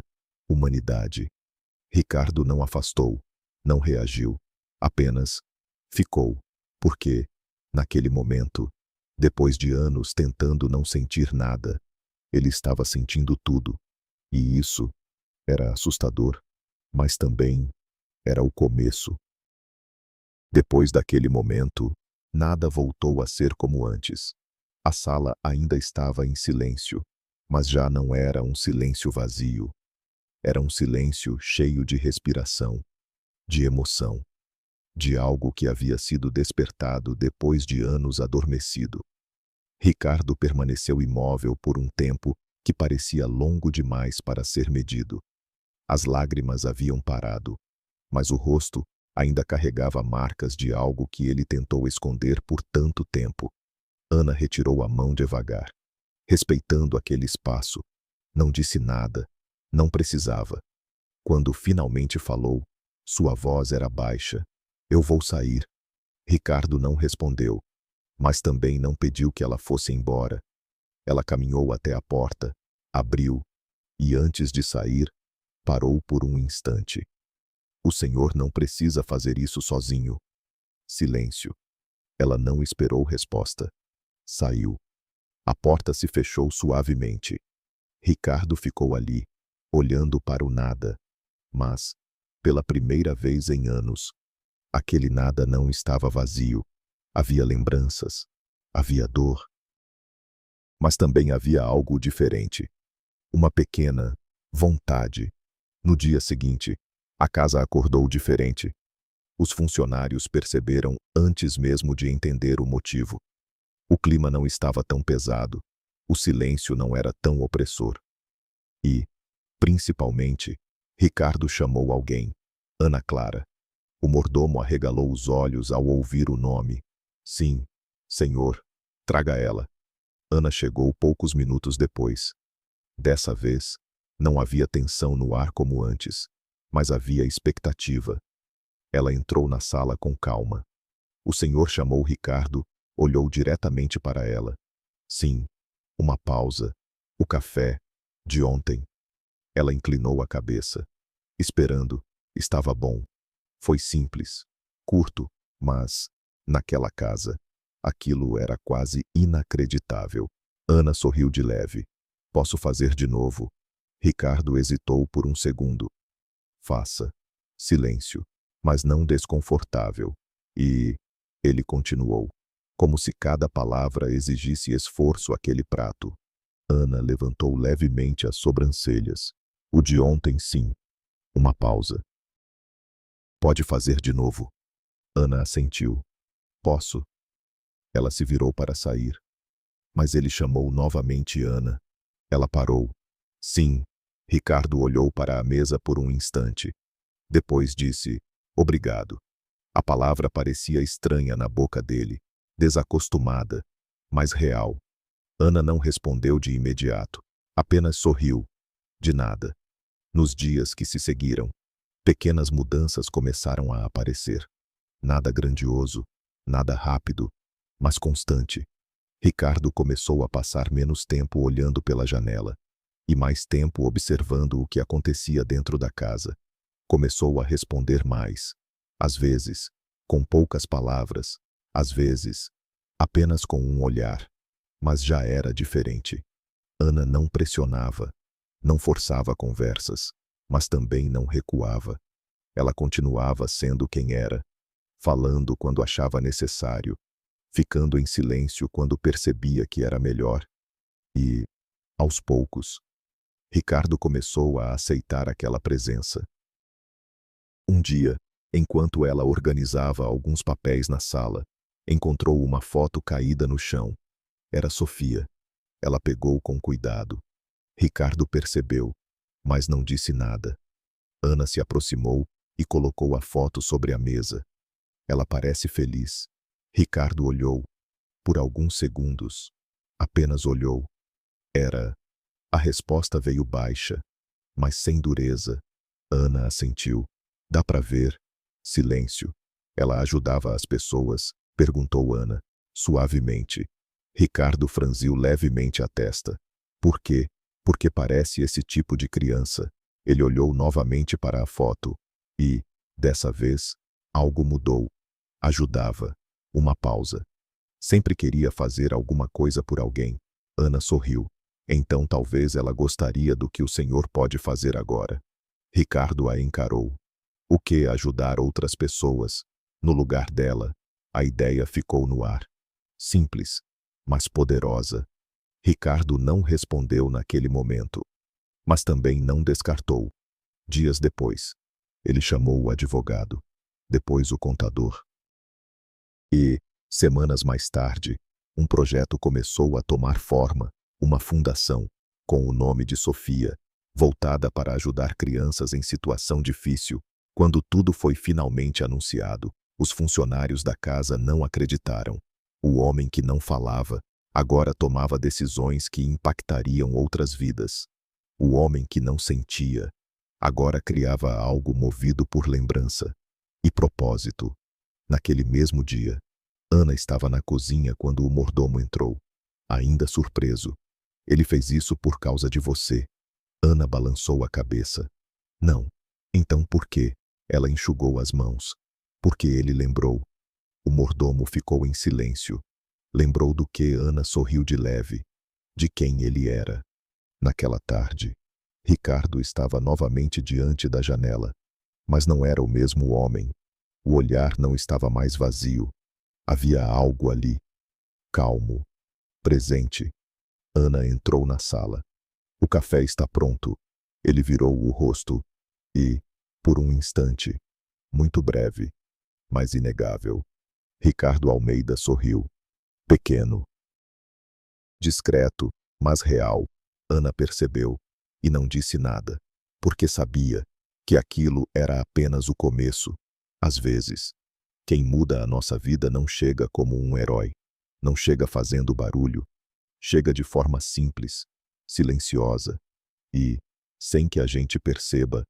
humanidade. Ricardo não afastou, não reagiu, apenas ficou, porque, naquele momento, depois de anos tentando não sentir nada, ele estava sentindo tudo. E isso era assustador, mas também era o começo. Depois daquele momento, nada voltou a ser como antes. A sala ainda estava em silêncio, mas já não era um silêncio vazio. Era um silêncio cheio de respiração, de emoção, de algo que havia sido despertado depois de anos adormecido. Ricardo permaneceu imóvel por um tempo que parecia longo demais para ser medido. As lágrimas haviam parado, mas o rosto ainda carregava marcas de algo que ele tentou esconder por tanto tempo. Ana retirou a mão devagar, respeitando aquele espaço. Não disse nada, não precisava. Quando finalmente falou, sua voz era baixa. Eu vou sair. Ricardo não respondeu, mas também não pediu que ela fosse embora. Ela caminhou até a porta, abriu, e antes de sair, parou por um instante. O senhor não precisa fazer isso sozinho. Silêncio. Ela não esperou resposta. Saiu. A porta se fechou suavemente. Ricardo ficou ali, olhando para o nada. Mas, pela primeira vez em anos, aquele nada não estava vazio. Havia lembranças. Havia dor. Mas também havia algo diferente. Uma pequena vontade. No dia seguinte, a casa acordou diferente. Os funcionários perceberam antes mesmo de entender o motivo. O clima não estava tão pesado. O silêncio não era tão opressor. E, principalmente, Ricardo chamou alguém. Ana Clara. O mordomo arregalou os olhos ao ouvir o nome. Sim, senhor. Traga ela. Ana chegou poucos minutos depois. Dessa vez, não havia tensão no ar como antes, mas havia expectativa. Ela entrou na sala com calma. O senhor chamou Ricardo, olhou diretamente para ela. Sim, uma pausa. O café, de ontem. Ela inclinou a cabeça. Esperando, estava bom. Foi simples, curto, mas, naquela casa, aquilo era quase inacreditável. Ana sorriu de leve. Posso fazer de novo? Ricardo hesitou por um segundo. Faça. Silêncio, mas não desconfortável. E ele continuou, como se cada palavra exigisse esforço àquele prato. Ana levantou levemente as sobrancelhas. O de ontem, sim. Uma pausa. Pode fazer de novo. Ana assentiu. Posso. Ela se virou para sair. Mas ele chamou novamente Ana. Ela parou. Sim. Ricardo olhou para a mesa por um instante. Depois disse, obrigado. A palavra parecia estranha na boca dele, desacostumada, mas real. Ana não respondeu de imediato, apenas sorriu. De nada. Nos dias que se seguiram, pequenas mudanças começaram a aparecer. Nada grandioso, nada rápido, mas constante. Ricardo começou a passar menos tempo olhando pela janela e mais tempo observando o que acontecia dentro da casa. Começou a responder mais. Às vezes, com poucas palavras, às vezes, apenas com um olhar. Mas já era diferente. Ana não pressionava, não forçava conversas, mas também não recuava. Ela continuava sendo quem era, falando quando achava necessário, ficando em silêncio quando percebia que era melhor. E, aos poucos, Ricardo começou a aceitar aquela presença. Um dia, enquanto ela organizava alguns papéis na sala, encontrou uma foto caída no chão. Era Sofia. Ela pegou com cuidado. Ricardo percebeu, mas não disse nada. Ana se aproximou e colocou a foto sobre a mesa. Ela parece feliz. Ricardo olhou. Por alguns segundos. Apenas olhou. A resposta veio baixa, mas sem dureza. Ana assentiu. Dá para ver. Silêncio. Ela ajudava as pessoas, perguntou Ana, suavemente. Ricardo franziu levemente a testa. Por quê? Porque parece esse tipo de criança. Ele olhou novamente para a foto. E, dessa vez, algo mudou. Ajudava. Uma pausa. Sempre queria fazer alguma coisa por alguém. Ana sorriu. Então talvez ela gostaria do que o senhor pode fazer agora. Ricardo a encarou. O que ajudar outras pessoas? No lugar dela, a ideia ficou no ar. Simples, mas poderosa. Ricardo não respondeu naquele momento, mas também não descartou. Dias depois, ele chamou o advogado, depois o contador. E, semanas mais tarde, um projeto começou a tomar forma, uma fundação, com o nome de Sofia, voltada para ajudar crianças em situação difícil. Quando tudo foi finalmente anunciado, os funcionários da casa não acreditaram. O homem que não falava, agora tomava decisões que impactariam outras vidas. O homem que não sentia, agora criava algo movido por lembrança e propósito. Naquele mesmo dia, Ana estava na cozinha quando o mordomo entrou, ainda surpreso. Ele fez isso por causa de você. Ana balançou a cabeça. Não. Então por quê? Ela enxugou as mãos. Porque ele lembrou. O mordomo ficou em silêncio. Lembrou do que Ana sorriu de leve, de quem ele era. Naquela tarde, Ricardo estava novamente diante da janela, mas não era o mesmo homem. O olhar não estava mais vazio. Havia algo ali, calmo, presente. Ana entrou na sala. O café está pronto. Ele virou o rosto e, por um instante, muito breve, mas inegável, Ricardo Almeida sorriu. Pequeno, discreto, mas real. Ana percebeu e não disse nada, porque sabia que aquilo era apenas o começo. Às vezes, quem muda a nossa vida não chega como um herói, não chega fazendo barulho, chega de forma simples, silenciosa e, sem que a gente perceba,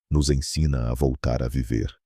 nos ensina a voltar a viver.